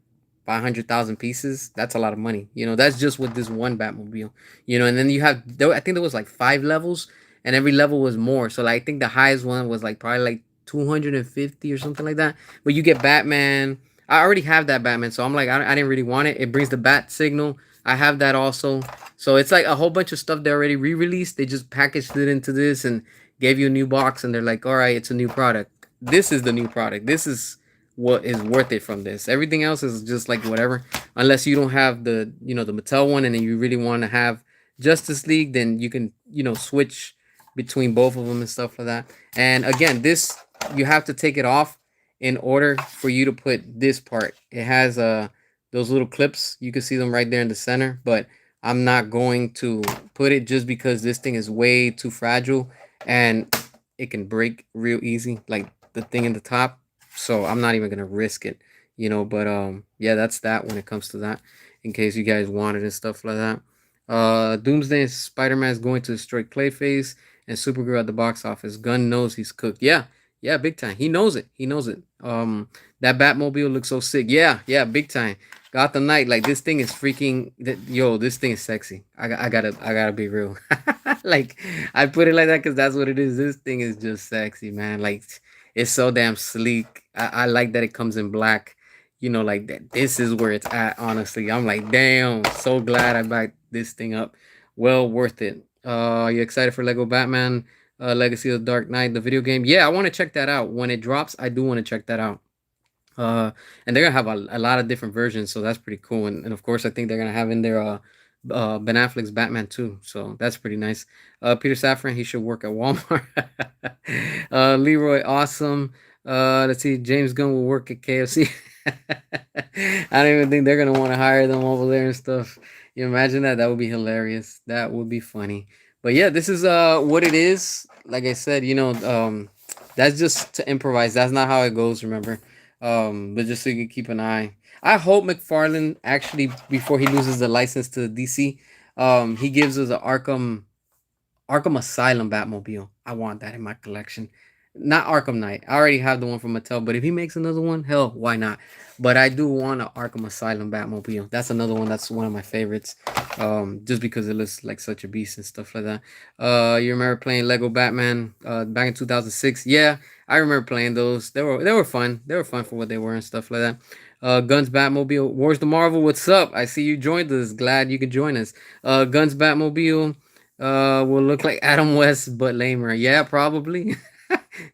500,000 pieces. That's a lot of money. That's just with this one Batmobile. And then I think there was like 5 levels, and every level was more. So like I think the highest one was like probably like 250 or something like that. But you get Batman. I already have that Batman, so I'm like, I didn't really want it. It brings the bat signal. I have that also. So it's like a whole bunch of stuff they already re-released. They just packaged it into this and gave you a new box, and they're like, all right, it's a new product. This is the new product. This is what is worth it from this. Everything else is just like whatever. Unless you don't have the Mattel one, and then you really want to have Justice League, then you can switch between both of them and stuff like that. And again, this, you have to take it off in order for you to put this part. It has those little clips. You can see them right there in the center, but I'm not going to put it just because this thing is way too fragile and it can break real easy, like the thing in the top. So I'm not even gonna risk it, But yeah, that's that when it comes to that. In case you guys want it and stuff like that. Doomsday and Spider-Man is going to destroy Clayface and Supergirl at the box office. Gunn knows he's cooked. Yeah, yeah, big time. He knows it. He knows it. That Batmobile looks so sick. Yeah, yeah, big time. Gotham Knight, like this thing is freaking. Yo, this thing is sexy. I gotta be real. Like I put it like that because that's what it is. This thing is just sexy, man. Like it's so damn sleek. I like that it comes in black. Like that. This is where it's at. Honestly, I'm like, damn. So glad I backed this thing up. Well worth it. Are you excited for Lego Batman? Legacy of the Dark Knight, the video game. Yeah, I want to check that out when it drops. I do want to check that out. And they're gonna have a lot of different versions, so that's pretty cool. And of course, I think they're gonna have in there Ben Affleck's Batman too, so that's pretty nice. Peter Safran, he should work at Walmart. Leroy, awesome. Let's see, James Gunn will work at KFC. I don't even think they're gonna want to hire them over there and stuff. You imagine that? That would be hilarious. That would be funny. But yeah, this is what it is. Like I said, that's just to improvise. That's not how it goes. Remember, but just so you can keep an eye. I hope McFarlane actually, before he loses the license to DC, he gives us a Arkham Asylum Batmobile. I want that in my collection. Not Arkham Knight. I already have the one from Mattel, but if he makes another one, hell, why not? But I do want an Arkham Asylum Batmobile. That's another one. That's one of my favorites. Just because it looks like such a beast and stuff like that. You remember playing Lego Batman back in 2006? Yeah, I remember playing those. They were fun. They were fun for what they were and stuff like that. Guns Batmobile. Wars the Marvel. What's up? I see you joined us. Glad you could join us. Guns Batmobile. Will look like Adam West but lamer. Yeah, probably.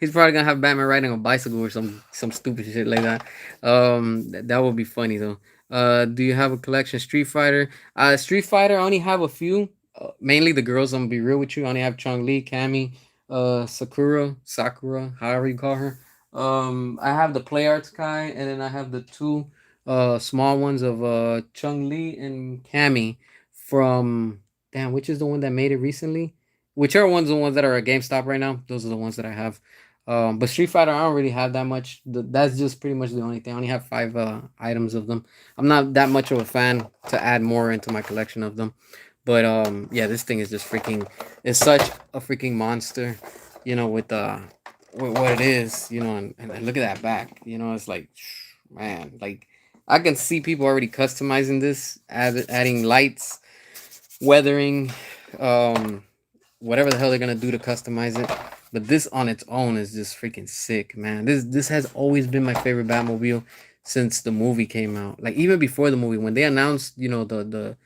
He's probably gonna have Batman riding a bicycle or some stupid shit like that. That would be funny though. Do you have a collection Street Fighter? Street Fighter, I only have a few. Mainly the girls. I'm gonna be real with you. I only have Chun Li, Cammy, Sakura, however you call her. I have the Play Arts guy, and then I have the two small ones of Chung Li and Cammy from, damn, which is the one that made it recently? whichever ones the ones that are at GameStop right now, those are the ones that I have. But Street Fighter, I don't really have that much. That's just pretty much the only thing. I only have five items of them. I'm not that much of a fan to add more into my collection of them. But yeah, this thing is just freaking. It's such a freaking monster, with with what it is, and look at that back. It's like, man, like I can see people already customizing this, adding lights, weathering, um, whatever the hell they're gonna do to customize it. But this on its own is just freaking sick, man. This has always been my favorite Batmobile since the movie came out. Like even before the movie, when they announced, the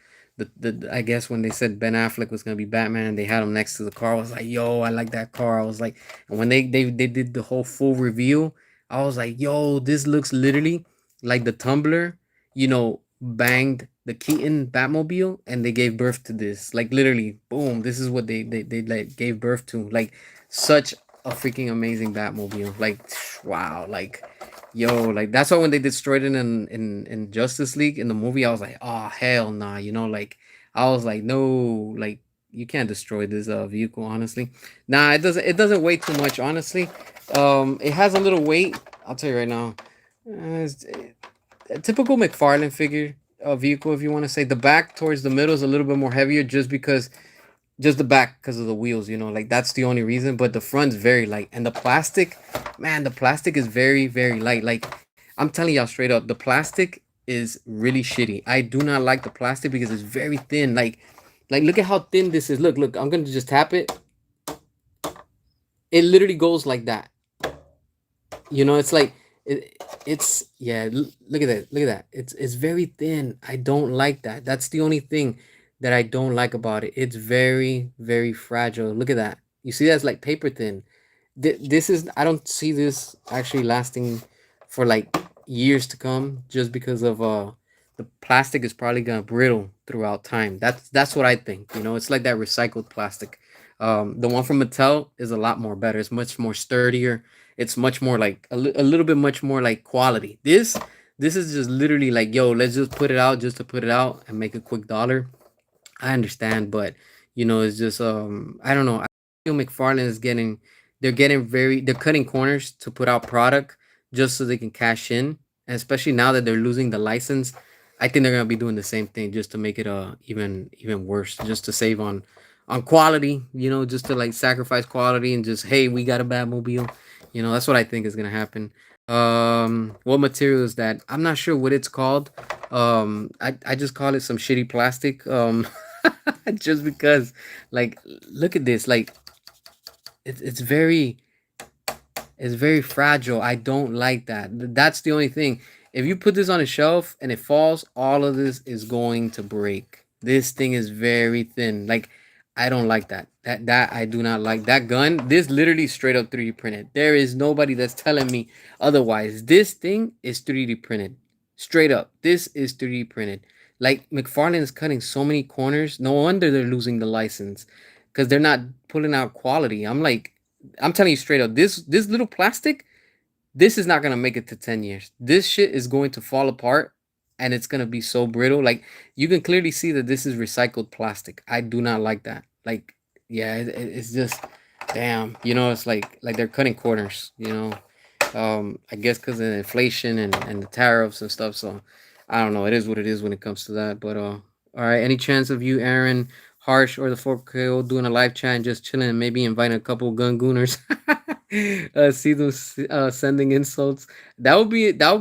I guess when they said Ben Affleck was gonna be Batman, they had him next to the car. I was like, yo, I like that car. I was like, and when they did the whole full reveal, I was like, yo, this looks literally like the Tumblr, banged the Keaton Batmobile and they gave birth to this. Like literally, boom, this is what they like gave birth to. Like such a freaking amazing Batmobile. Like wow, like yo, like that's why when they destroyed it in Justice League in the movie, I was like, oh hell nah, like I was like, no, like you can't destroy this vehicle, honestly. Nah, it doesn't weigh too much, honestly. It has a little weight. I'll tell you right now. It's a typical McFarlane figure vehicle, if you want to say. The back towards the middle is a little bit more heavier, just the back because of the wheels. Like that's the only reason. But the front's very light, and the plastic, man, the plastic is very very light. Like I'm telling y'all straight up, the plastic is really shitty. I do not like the plastic because it's very thin. Like look at how thin this is. Look, I'm gonna just tap it. It literally goes like that. It's like it's yeah. Look at that. Look at that. It's very thin. I don't like that. That's the only thing that I don't like about it. It's very very fragile. Look at that. You see that's like paper thin. This is I don't see this actually lasting for like years to come just because of the plastic is probably gonna brittle throughout time. That's what I think. It's like that recycled plastic. The one from Mattel is a lot more better. It's much more sturdier. It's much more like a little bit much more like quality. This is just literally like, yo, let's just put it out just to put it out and make a quick dollar. I understand, but it's just I don't know. I feel McFarlane is they're cutting corners to put out product just so they can cash in, and especially now that they're losing the license, I think they're gonna be doing the same thing just to make it even worse, just to save on quality, just to like sacrifice quality and just hey, we got a Batmobile, that's what I think is gonna happen. What material is that? I'm not sure what it's called. I just call it some shitty plastic. Just because, like, look at this. Like, it's very fragile. I don't like that. That's the only thing. If you put this on a shelf and it falls, all of this is going to break. This thing is very thin. Like, I don't like that. That I do not like. That gun, this literally straight up 3D printed. There is nobody that's telling me otherwise. This thing is 3D printed. Straight up. This is 3D printed. Like McFarlane is cutting so many corners. No wonder they're losing the license. Because they're not pulling out quality. I'm telling you straight up, this little plastic, this is not gonna make it to 10 years. This shit is going to fall apart, and it's gonna be so brittle. Like you can clearly see that this is recycled plastic. I do not like that. Like, yeah, it's just damn. It's like they're cutting corners. I guess because of the inflation and the tariffs and stuff. So I don't know. It is what it is when it comes to that. But all right. Any chance of you, Aaron, Harsh, or the 4KO doing a live chat and just chilling and maybe inviting a couple gun gooners? See them sending insults. That would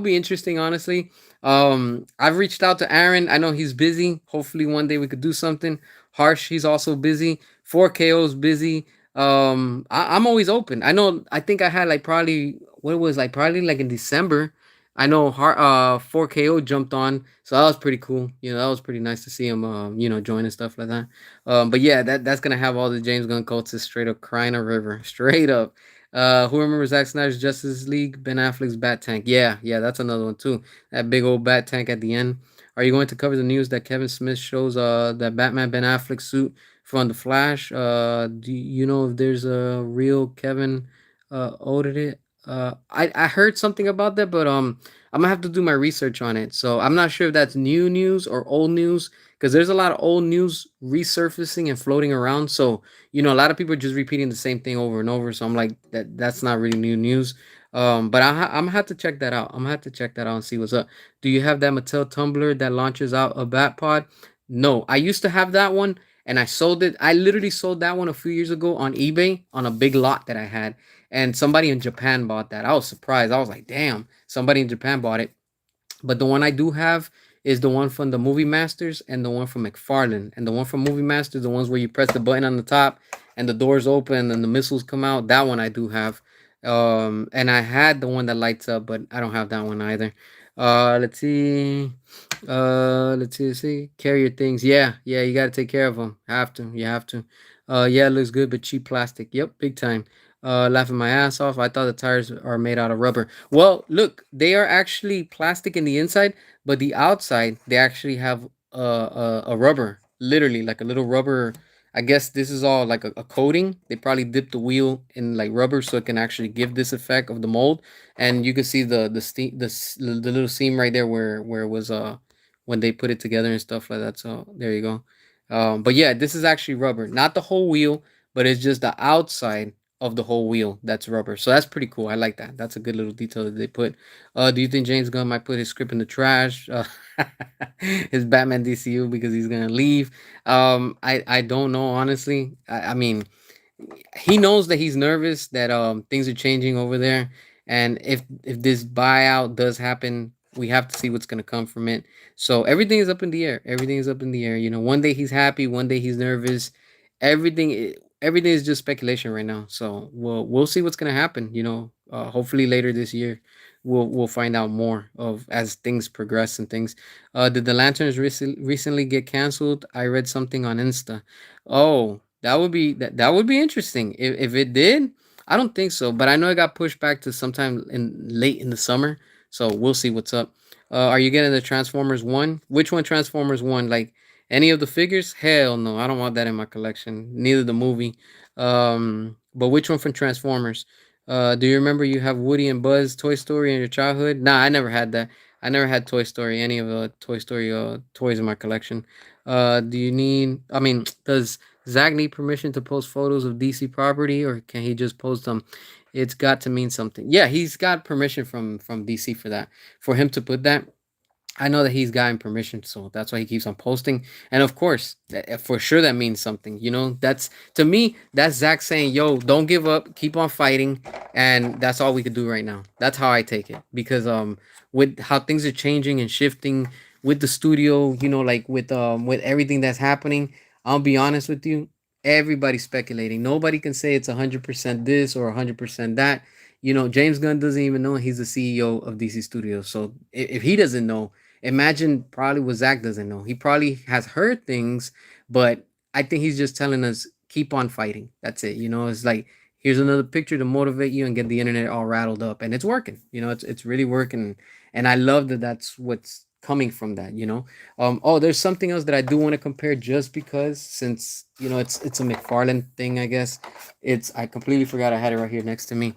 be interesting, honestly. I've reached out to Aaron. I know he's busy. Hopefully one day we could do something. Harsh, he's also busy. 4KO's busy. I'm always open. I think I had like probably what it was like probably like in December. I know 4KO jumped on, so that was pretty cool. That was pretty nice to see him join and stuff like that. But yeah, that's gonna have all the James Gunn cultists straight up crying a river. Straight up. Who remembers Zack Snyder's Justice League? Ben Affleck's Bat Tank. Yeah, that's another one too. That big old Bat Tank at the end. Are you going to cover the news that Kevin Smith shows that Batman Ben Affleck suit from The Flash? Do you know if there's a real Kevin ordered it? I heard something about that, but I'm gonna have to do my research on it. So I'm not sure if that's new news or old news, because there's a lot of old news resurfacing and floating around. So a lot of people are just repeating the same thing over and over. So I'm like, that's not really new news. But I'm gonna have to check that out. I'm gonna have to check that out and see what's up. Do you have that Mattel tumbler that launches out a bat pod? No, I used to have that one and I sold it. I literally sold that one a few years ago on eBay on a big lot that I had. And somebody in Japan bought that. I was surprised. I was like, damn, somebody in Japan bought it. But the one I do have is the one from the Movie Masters and the one from McFarlane. And the one from Movie Masters, the ones where you press the button on the top and the doors open and the missiles come out. That one I do have. And I had the one that lights up, but I don't have that one either. Let's see. Let's see. Carrier things. Yeah, yeah, you gotta take care of them. Have to. You have to. Yeah, it looks good, but cheap plastic. Yep, big time. Laughing my ass off. I thought the tires are made out of rubber. Well, look, they are actually plastic in the inside, but the outside they actually have a rubber, literally like a little rubber. I guess this is all like a coating. They probably dipped the wheel in like rubber so it can actually give this effect of the mold. And you can see the little seam right there where it was when they put it together and stuff like that. So there you go. But yeah, this is actually rubber, not the whole wheel, but it's just the outside of the whole wheel that's rubber. So that's pretty cool. I like that. That's a good little detail that they put. Do you think James Gunn might put his script in the trash? His Batman DCU because he's gonna leave. I don't know honestly. I mean, he knows that he's nervous that things are changing over there, and if this buyout does happen, we have to see what's gonna come from it. So everything is up in the air. Everything is up in the air. One day he's happy, one day he's nervous. Everything is just speculation right now. So we'll see what's gonna happen. Hopefully later this year. We'll find out more of as things progress and things. Did the lanterns recently get canceled? I read something on Insta. Oh, that would be interesting. If it did, I don't think so, but I know it got pushed back to sometime in late in the summer. So we'll see what's up. Are you getting the Transformers one? Which one Transformers one? Like any of the figures? Hell no, I don't want that in my collection. Neither the movie. But which one from Transformers? Do you remember you have Woody and Buzz Toy Story in your childhood? Nah, I never had that. I never had Toy Story, any of the Toy Story toys in my collection. Do you need? I mean, does Zach need permission to post photos of DC property, or can he just post them? It's got to mean something. Yeah, he's got permission from DC for that. For him to put that, I know that he's gotten permission, so that's why he keeps on posting. And of course, for sure, that means something. That's to me, that's Zach saying, "Yo, don't give up, keep on fighting," and that's all we could do right now. That's how I take it because with how things are changing and shifting with the studio, like with everything that's happening, I'll be honest with you, everybody's speculating. Nobody can say it's 100% this or 100% that. James Gunn doesn't even know he's the CEO of DC Studios. So if he doesn't know, imagine probably what Zach doesn't know. He probably has heard things, but I think he's just telling us keep on fighting. That's it. It's like here's another picture to motivate you and get the internet all rattled up, and it's working. It's really working, and I love that. That's what's coming from that. Oh, there's something else that I do want to compare just because since it's a McFarlane thing. I guess I completely forgot I had it right here next to me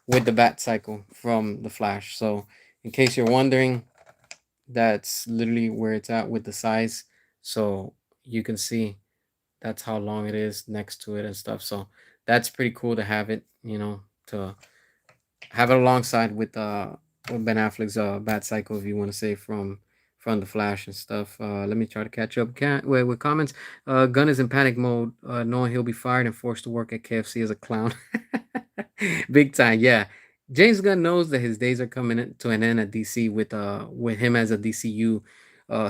with the Bat Cycle from the Flash. So in case you're wondering, that's literally where it's at with the size. So you can see that's how long it is next to it and stuff. So that's pretty cool to have it, to have it alongside with Ben Affleck's Bat Cycle, if you want to say from the Flash and stuff. Let me try to catch up with comments. Gunn is in panic mode, knowing he'll be fired and forced to work at KFC as a clown. Big time, yeah. James Gunn knows that his days are coming to an end at DC with him as a DCU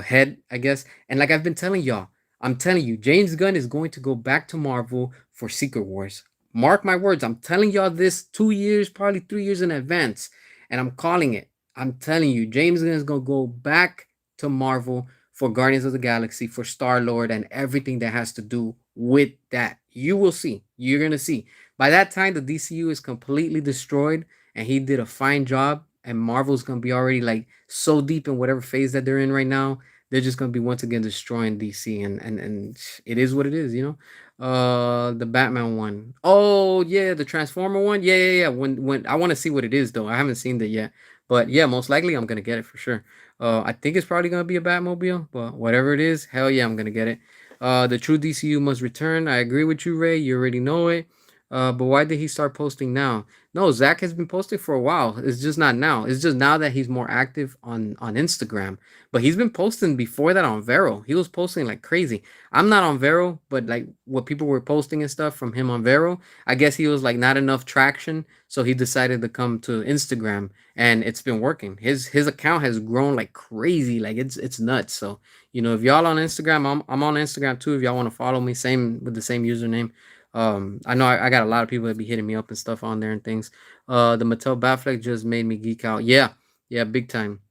head, I guess. And like I've been telling y'all, I'm telling you, James Gunn is going to go back to Marvel for Secret Wars. Mark my words. I'm telling y'all this 2 years, probably 3 years in advance, and I'm calling it. I'm telling you, James Gunn is gonna go back to Marvel for Guardians of the Galaxy, for Star Lord, and everything that has to do with that. You will see. You're gonna see. By that time, the DCU is completely destroyed, and he did a fine job. And Marvel's gonna be already like so deep in whatever phase that they're in right now. They're just gonna be once again destroying DC, and it is what it is. The Batman one. Oh yeah, the Transformer one. Yeah. When I want to see what it is though. I haven't seen that yet. But yeah, most likely I'm gonna get it for sure. I think it's probably gonna be a Batmobile, but whatever it is, hell yeah, I'm gonna get it. The true DCU must return. I agree with you, Ray. You already know it. But why did he start posting now? No, Zach has been posting for a while. It's just not now. It's just now that he's more active on Instagram. But he's been posting before that on Vero. He was posting like crazy. I'm not on Vero, but like what people were posting and stuff from him on Vero, I guess he was like not enough traction, so he decided to come to Instagram, and it's been working. His account has grown like crazy, like it's nuts. So if y'all on Instagram, I'm on Instagram too. If y'all want to follow me, same with the same username. I know I got a lot of people that be hitting me up and stuff on there and things. The Mattel Batfleck just made me geek out. Yeah, yeah, big time.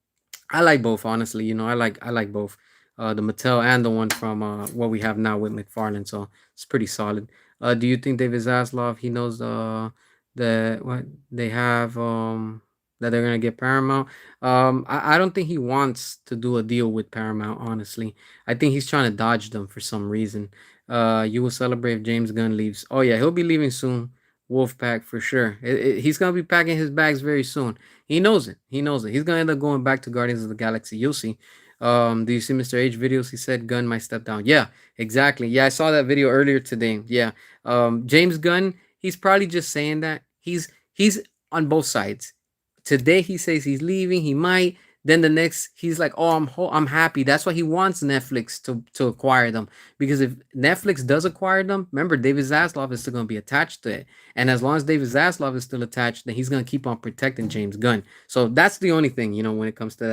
I like both, honestly. I like both. The Mattel and the one from what we have now with McFarlane. So it's pretty solid. Do you think David Zaslav he knows the what they have that they're gonna get Paramount? I don't think he wants to do a deal with Paramount, honestly. I think he's trying to dodge them for some reason. You will celebrate if James Gunn leaves. Oh yeah, he'll be leaving soon. Wolfpack for sure. He's gonna be packing his bags very soon. He knows it. He knows it. He's gonna end up going back to Guardians of the Galaxy. You'll see. Do you see Mr. H videos? He said Gunn might step down. Yeah, exactly. Yeah, I saw that video earlier today. Yeah. James Gunn, he's probably just saying that. He's on both sides. Today he says he's leaving. He might. Then the next he's like, "Oh, I'm happy." That's why he wants Netflix to acquire them, because if Netflix does acquire them, remember David Zaslav is still going to be attached to it. And as long as David Zaslav is still attached, then he's gonna keep on protecting James Gunn. So that's the only thing, when it comes to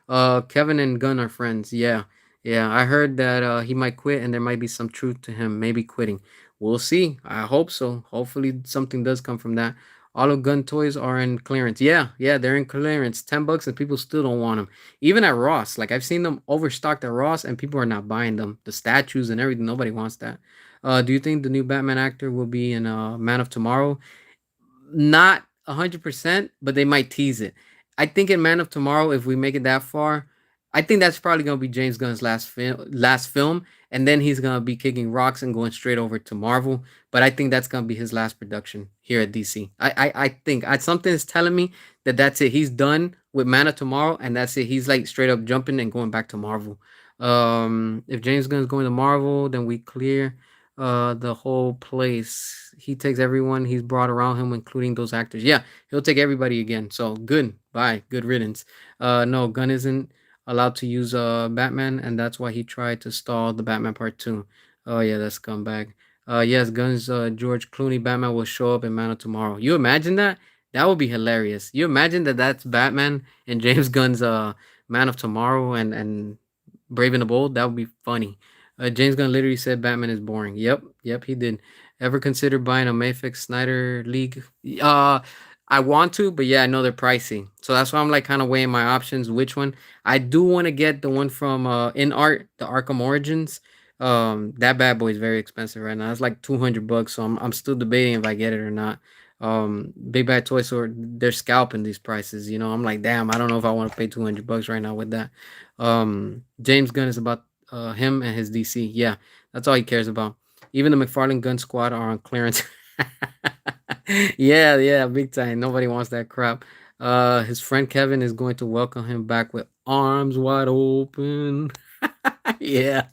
that. Kevin and Gunn are friends. Yeah, yeah. I heard that he might quit, and there might be some truth to him maybe quitting. We'll see. I hope so. Hopefully something does come from that. All of Gun toys are in clearance. Yeah, yeah, they're in clearance. $10, and people still don't want them. Even at Ross, like I've seen them overstocked at Ross, and people are not buying them. The statues and everything, nobody wants that. Do you think the new Batman actor will be in Man of Tomorrow? Not 100%, but they might tease it. I think in Man of Tomorrow, if we make it that far, I think that's probably gonna be James Gunn's last film, and then he's gonna be kicking rocks and going straight over to Marvel. But I think that's gonna be his last production here at DC. I think something is telling me that that's it. He's done with Man of Tomorrow, and that's it. He's like straight up jumping and going back to Marvel. If James Gunn's going to Marvel, then we clear the whole place. He takes everyone he's brought around him, including those actors. Yeah, he'll take everybody again. So good. Bye. Good riddance. No, Gunn isn't allowed to use Batman, and that's why he tried to stall the Batman Part 2. Oh yeah, that's scumbag. Yes, Gunn's George Clooney Batman will show up in Man of Tomorrow. You imagine that? That would be hilarious. You imagine that that's Batman and James Gunn's Man of Tomorrow and Brave and the Bold? That would be funny. James Gunn literally said Batman is boring. Yep, yep, he did. Ever consider buying a Mayfix Snyder League? Uh, I want to, but yeah, I know they're pricey. So that's why I'm like kind of weighing my options. Which one? I do want to get the one from In Art, the Arkham Origins. That bad boy is very expensive right now. It's like $200, so I'm still debating if I get it or not. Big Bad Toy Store, they're scalping these prices. I'm like, damn, I don't know if I want to pay $200 right now with that. James Gunn is about him and his DC. Yeah, that's all he cares about. Even the McFarlane Gun Squad are on clearance. Yeah, yeah, big time. Nobody wants that crap. His friend Kevin is going to welcome him back with arms wide open. Yeah,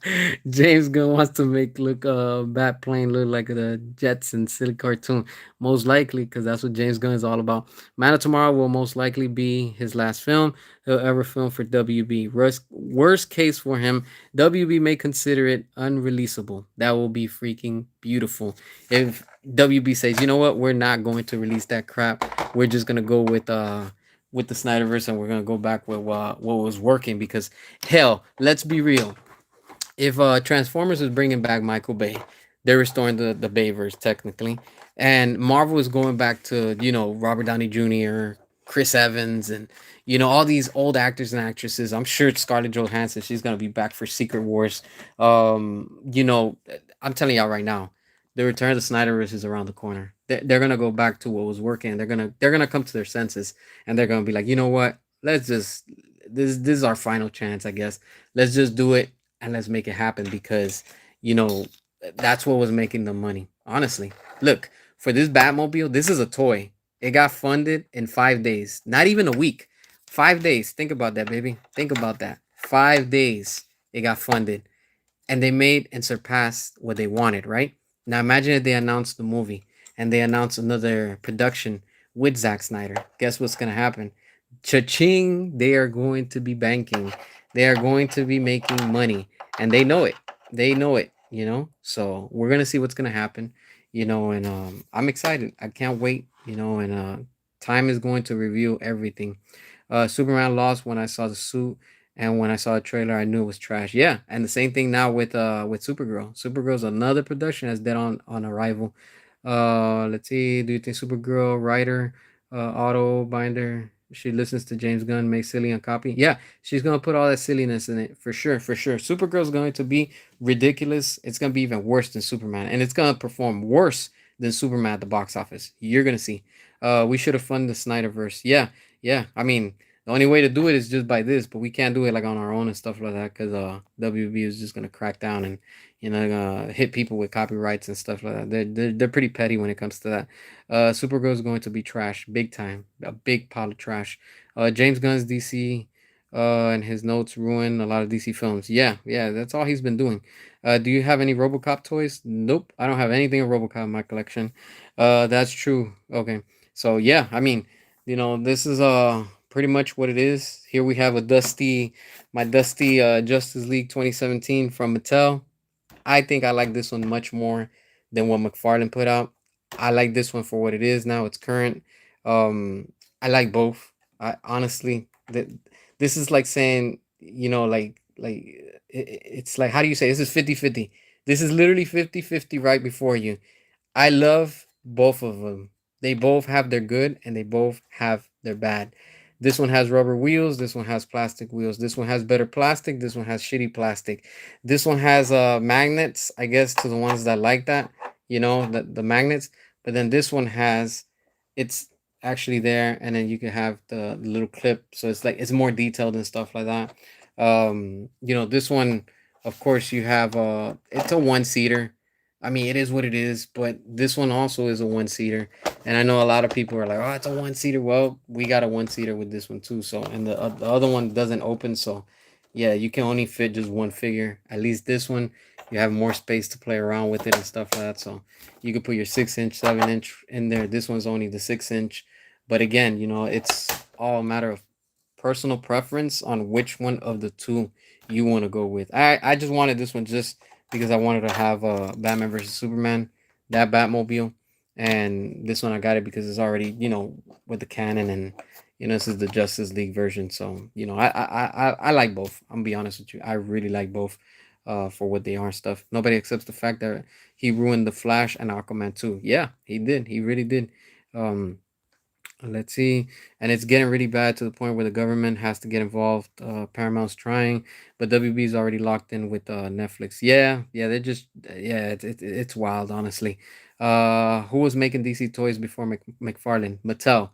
James Gunn wants to make look Bat plane look like the Jetsons silly cartoon. Most likely, because that's what James Gunn is all about. Man of Tomorrow will most likely be his last film he'll ever film for WB. Worst case for him, WB may consider it unreleasable. That will be freaking beautiful. If WB says, you know what, we're not going to release that crap. We're just gonna go with the Snyderverse, and we're gonna go back with what was working. Because hell, let's be real, if Transformers is bringing back Michael Bay, they're restoring the Bayverse technically, and Marvel is going back to Robert Downey Jr., Chris Evans, and all these old actors and actresses. I'm sure Scarlett Johansson, she's gonna be back for Secret Wars. I'm telling y'all right now, the return of the Snyderverse is around the corner. They're gonna go back to what was working. They're gonna come to their senses, and they're gonna be like, you know what? Let's just this is our final chance, I guess. Let's just do it, and let's make it happen, because you know that's what was making the money. Honestly, look, for this Batmobile, this is a toy. It got funded in 5 days, not even a week. 5 days. Think about that, baby. Think about that. 5 days it got funded, and they made and surpassed what they wanted, right? Now imagine if they announced the movie and they announced another production with Zack Snyder. Guess what's gonna happen? Cha-ching! They are going to be banking. They are going to be making money, and they know it. They know it. So we're gonna see what's gonna happen. And I'm excited. I can't wait. And time is going to reveal everything. Superman lost when I saw the suit, and when I saw the trailer, I knew it was trash. Yeah, and the same thing now with Supergirl. Supergirl's another production that's dead on arrival. Let's see. Do you think Supergirl writer, auto binder? She listens to James Gunn, makes silly on copy. Yeah, she's gonna put all that silliness in it for sure, for sure. Supergirl's going to be ridiculous. It's gonna be even worse than Superman, and it's gonna perform worse than Superman at the box office. You're gonna see. We should have funded the Snyderverse. Yeah, yeah. I mean, the only way to do it is just by this, but we can't do it like on our own and stuff like that because WB is just gonna crack down and hit people with copyrights and stuff like that. They're pretty petty when it comes to that. Supergirl is going to be trash, big time, a big pile of trash. James Gunn's DC, and his notes ruin a lot of DC films. Yeah, yeah, that's all he's been doing. Do you have any RoboCop toys? Nope, I don't have anything of RoboCop in my collection. That's true. Okay, so yeah, I mean, this is pretty much what it is. Here we have my dusty Justice League 2017 from Mattel. I think I like this one much more than what McFarlane put out. I like this one for what it is now. It's current. Um, I like both. I honestly, this is like saying, it's like, how do you say, this is 50-50. This is literally 50-50 right before you. I love both of them. They both have their good and they both have their bad. This one has rubber wheels. This one has plastic wheels. This one has better plastic. This one has shitty plastic. This one has magnets, I guess, to the ones that like that, the magnets. But then this one has, it's actually there, and then you can have the little clip. So it's like it's more detailed and stuff like that. This one, of course, you have it's a one seater. I mean, it is what it is, but this one also is a one seater. And I know a lot of people are like, "Oh, it's a one seater." Well, we got a one seater with this one too. So, and the other one doesn't open. So, yeah, you can only fit just one figure. At least this one, you have more space to play around with it and stuff like that. So, you could put your 6 inch, 7 inch in there. This one's only the 6 inch. But again, it's all a matter of personal preference on which one of the two you want to go with. I just wanted this one just because I wanted to have Batman versus Superman, that Batmobile, and this one I got it because it's already with the canon, and this is the Justice League version. So I like both. I'm gonna be honest with you, I really like both. For what they are and stuff. Nobody accepts the fact that he ruined the Flash and Aquaman too. Yeah, he did. He really did. Um, Let's see. And it's getting really bad to the point where the government has to get involved. Paramount's trying, but WB's already locked in with Netflix. Yeah, yeah, they're just yeah, it's wild, honestly. Who was making DC toys before McFarlane? Mattel.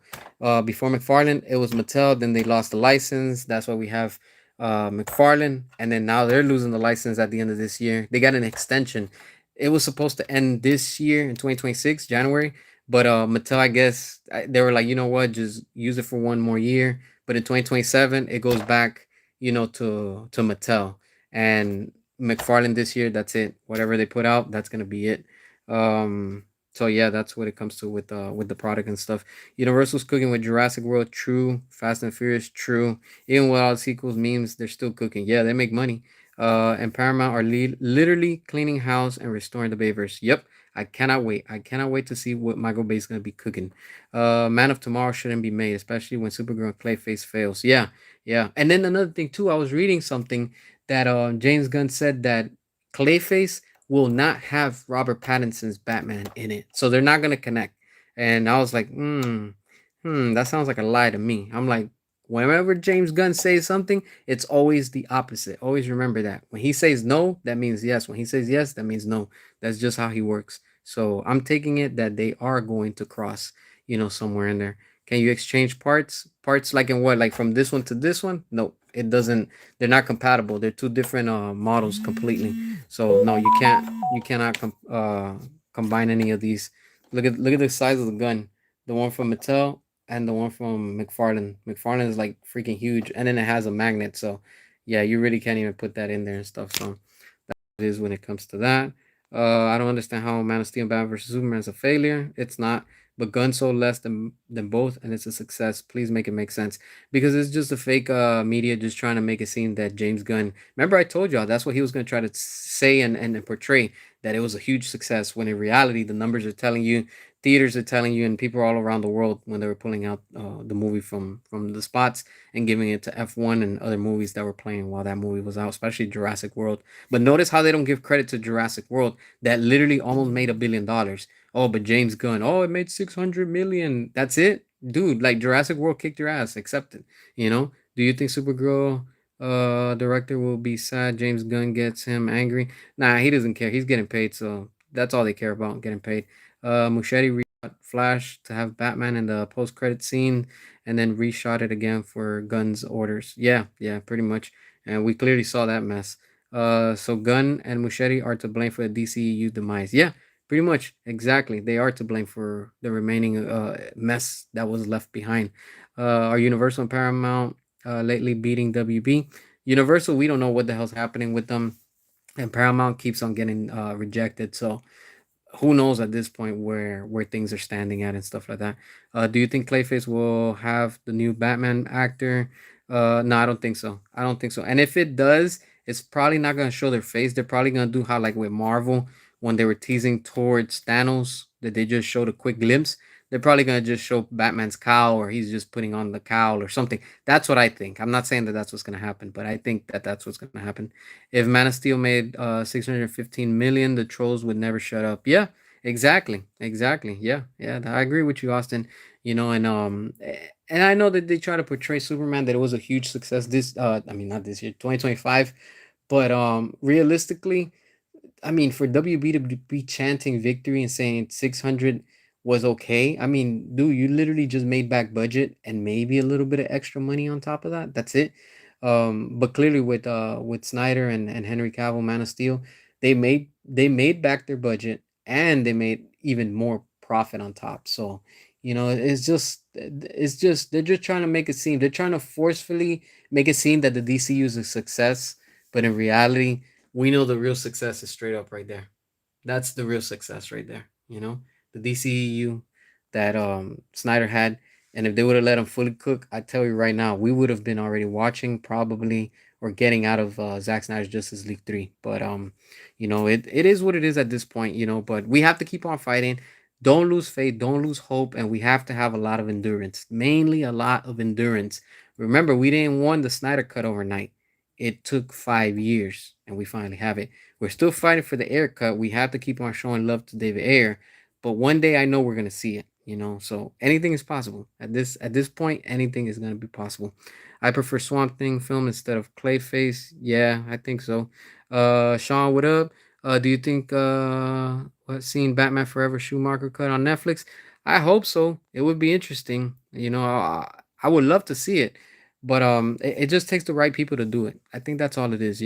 Before McFarlane, it was Mattel. Then they lost the license. That's why we have McFarlane, and then now they're losing the license at the end of this year. They got an extension. It was supposed to end this year in 2026, January, but Mattel, I guess they were like, you know what, just use it for one more year. But in 2027, it goes back, to Mattel and McFarlane this year. That's it. Whatever they put out, that's gonna be it. So yeah, that's what it comes to with the product and stuff. Universal's cooking with Jurassic World, true. Fast and Furious, true. Even with all the sequels, memes, they're still cooking. Yeah, they make money. And Paramount are literally cleaning house and restoring the Bayverse. Yep, I cannot wait. I cannot wait to see what Michael Bay is gonna be cooking. Man of Tomorrow shouldn't be made, especially when Supergirl and Clayface fails. Yeah, yeah. And then another thing too, I was reading something that James Gunn said that Clayface will not have Robert Pattinson's Batman in it, so they're not gonna connect. And I was like, that sounds like a lie to me. I'm like, whenever James Gunn says something, it's always the opposite. Always remember that. When he says no, that means yes. When he says yes, that means no. That's just how he works. So I'm taking it that they are going to cross, somewhere in there. Can you exchange parts? Parts like in what? Like from this one to this one? No, it doesn't. They're not compatible. They're two different models completely. So no, you can't. You cannot combine any of these. Look at the size of the gun. The one from Mattel and the one from McFarlane. McFarlane is like freaking huge, and then it has a magnet. So yeah, you really can't even put that in there and stuff. So it is when it comes to that. I don't understand how Man of Steel and Batman vs Superman is a failure. It's not, but Gun sold less than both, and it's a success. Please make it make sense because it's just a fake media just trying to make it seem that James Gunn. Remember, I told y'all that's what he was going to try to say and portray that it was a huge success. When in reality, the numbers are telling you, theaters are telling you, and people all around the world when they were pulling out the movie from the spots and giving it to F1 and other movies that were playing while that movie was out, especially Jurassic World. But notice how they don't give credit to Jurassic World that literally almost made $1 billion. Oh, but James Gunn, oh, it made 600 million. That's it, dude. Like Jurassic World kicked your ass. Accept it. You know. Do you think Supergirl director will be sad? James Gunn gets him angry. Nah, he doesn't care. He's getting paid, so that's all they care about, getting paid. Muschietti reshot Flash to have Batman in the post credit scene, and then reshot it again for Gunn's orders. Yeah, yeah, pretty much. And we clearly saw that mess. So Gunn and Muschietti are to blame for the DCU demise. Yeah, pretty much exactly. They are to blame for the remaining mess that was left behind. Are Universal and Paramount lately beating WB? Universal, we don't know what the hell's happening with them, and Paramount keeps on getting rejected. So who knows at this point where things are standing at and stuff like that. Do you think Clayface will have the new Batman actor? No, I don't think so. I don't think so. And if it does, it's probably not gonna show their face. They're probably gonna do how like with Marvel when they were teasing towards Thanos, that they just showed a quick glimpse. They're probably gonna just show Batman's cowl, or he's just putting on the cowl or something. That's what I think. I'm not saying that that's what's gonna happen, but I think that that's what's gonna happen. If Man of Steel made 615 million, the trolls would never shut up. Yeah, exactly. Exactly. Yeah. Yeah, I agree with you, Austin. You know, and I know that they try to portray Superman that it was a huge success this I mean not this year, 2025, but realistically, I mean, for WB to be chanting victory and saying 600 was okay. I mean, dude, you literally just made back budget and maybe a little bit of extra money on top of that. That's it. But clearly with Snyder and Henry Cavill, Man of Steel, they made back their budget and they made even more profit on top. So, it's just they're just trying to make it seem they're trying to forcefully make it seem that the DCU is a success, but in reality we know the real success is straight up right there. That's the real success right there. The DCEU that Snyder had, and if they would have let him fully cook, I tell you right now, we would have been already watching probably or getting out of Zack Snyder's Justice League 3. But it is what it is at this point. But we have to keep on fighting. Don't lose faith. Don't lose hope, and we have to have a lot of endurance. Mainly a lot of endurance. Remember, we didn't want the Snyder cut overnight. It took 5 years, and we finally have it. We're still fighting for the air cut. We have to keep on showing love to David Ayer, but one day I know we're gonna see it. So anything is possible at this point. Anything is gonna be possible. I prefer Swamp Thing film instead of Clayface. Yeah, I think so. Sean, what up? Do you think what seeing Batman Forever Schumacher cut on Netflix? I hope so. It would be interesting. I would love to see it, but it just takes the right people to do it. I think that's all it is.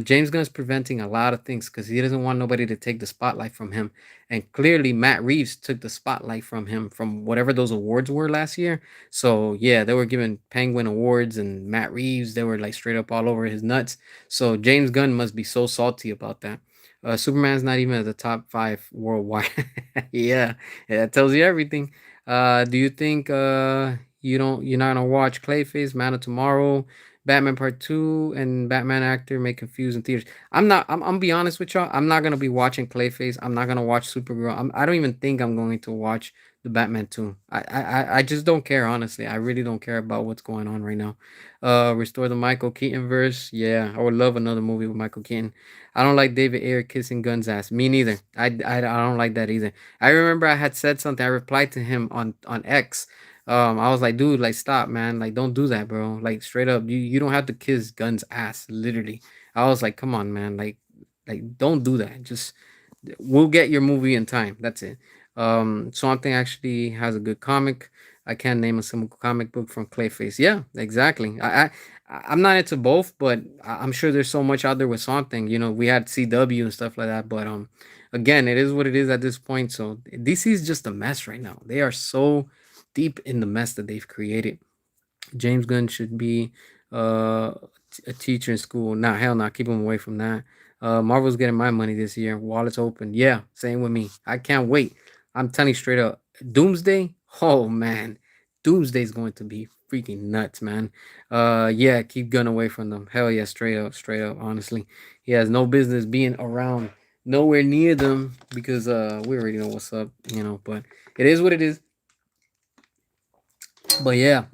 James Gunn is preventing a lot of things because he doesn't want nobody to take the spotlight from him. And clearly, Matt Reeves took the spotlight from him from whatever those awards were last year. So yeah, they were giving Penguin awards, and Matt Reeves, they were like straight up all over his nuts. So James Gunn must be so salty about that. Superman's not even at the top 5 worldwide. Yeah, that tells you everything. Do you think you're not gonna watch Clayface, Man of Tomorrow, Batman Part Two, and Batman actor may confuse in theaters? I'm not. I'm be honest with y'all. I'm not gonna be watching Clayface. I'm not gonna watch Supergirl. I don't even think I'm going to watch the Batman Two. I just don't care. Honestly, I really don't care about what's going on right now. Restore the Michael Keaton verse. Yeah, I would love another movie with Michael Keaton. I don't like David Ayer kissing Gunn's ass. Me neither. I don't like that either. I remember I had said something. I replied to him on X. I was like, dude, like, stop, man. Like, don't do that, bro. Like, straight up, you don't have to kiss Gunn's ass, literally. I was like, come on, man. Like, don't do that. Just we'll get your movie in time. That's it. Swamp Thing actually has a good comic. I can't name a single comic book from Clayface. Yeah, exactly. I'm not into both, but I'm sure there's so much out there with Swamp Thing. We had CW and stuff like that, but again, it is what it is at this point. So DC is just a mess right now. They are so deep in the mess that they've created. James Gunn should be a teacher in school. Nah, hell nah. Keep him away from that. Marvel's getting my money this year. Wallet's open. Yeah, same with me. I can't wait. I'm telling you straight up. Doomsday. Oh man, Doomsday's going to be freaking nuts, man. Yeah, keep Gunn away from them. Hell yeah, straight up, straight up. Honestly, he has no business being around, nowhere near them because we already know what's up, you know. But it is what it is. But yeah,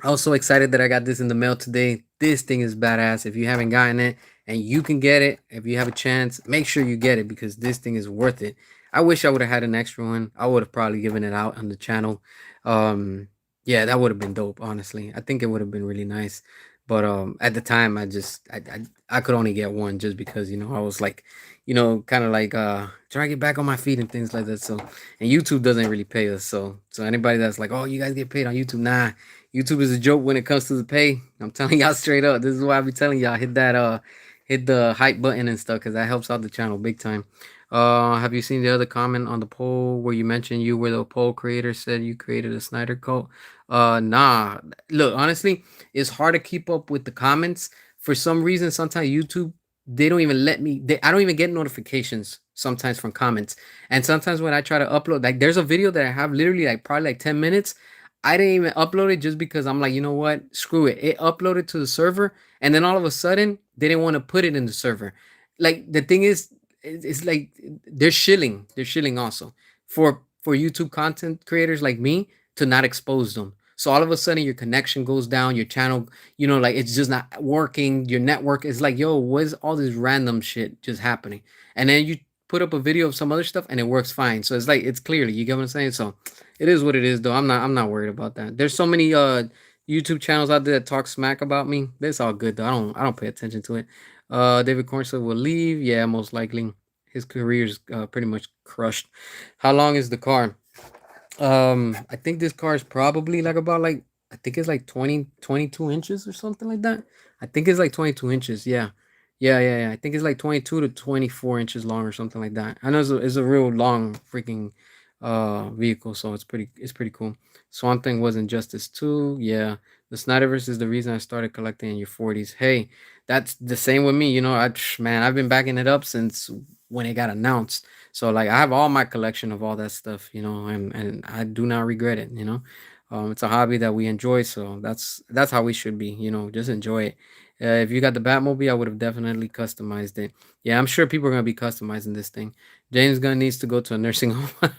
I was so excited that I got this in the mail today. This thing is badass. If you haven't gotten it and you can get it, if you have a chance, make sure you get it because this thing is worth it. I wish I would have had an extra one. I would have probably given it out on the channel. Um, yeah, that would have been dope, honestly. I think it would have been really nice. But at the time I could only get one just because, I was like, kind of like trying to get back on my feet and things like that. So and YouTube doesn't really pay us. So anybody that's like, "Oh, you guys get paid on YouTube." Nah, YouTube is a joke when it comes to the pay. I'm telling y'all straight up. This is why I be telling y'all hit the hype button and stuff because that helps out the channel big time. Have you seen the other comment on the poll where you mentioned you were the poll creator said you created a Snyder cult? Nah. Look, honestly, it's hard to keep up with the comments. For some reason, sometimes YouTube they don't even let me. I don't even get notifications sometimes from comments. And sometimes when I try to upload, like there's a video that I have literally like probably like 10 minutes. I didn't even upload it just because I'm like, you know what? Screw it. It uploaded to the server, and then all of a sudden they didn't want to put it in the server. Like the thing is, it's like they're shilling. They're shilling also for YouTube content creators like me to not expose them. So all of a sudden your connection goes down, your channel, like it's just not working. Your network is like, yo, what's all this random shit just happening? And then you put up a video of some other stuff and it works fine. So it's like it's clearly, you get what I'm saying? So it is what it is, though. I'm not worried about that. There's so many YouTube channels out there that talk smack about me. That's all good though. I don't pay attention to it. David Cornfield will leave. Yeah, most likely. His career's pretty much crushed. How long is the car? I think this car is probably like about like I think it's like 22 inches or something like that. I think it's like 22 inches. Yeah. Yeah. I think it's like 22 to 24 inches long or something like that. I know it's a real long freaking vehicle, so it's pretty cool. Swamp Thing was Injustice 2. Yeah. The Snyderverse is the reason I started collecting in your 40s. Hey, that's the same with me. Man, I've been backing it up since when it got announced. So like I have all my collection of all that stuff, and I do not regret it. It's a hobby that we enjoy, so that's how we should be. Just enjoy it. If you got the Batmobile, I would have definitely customized it. Yeah, I'm sure people are gonna be customizing this thing. James Gunn needs to go to a nursing home,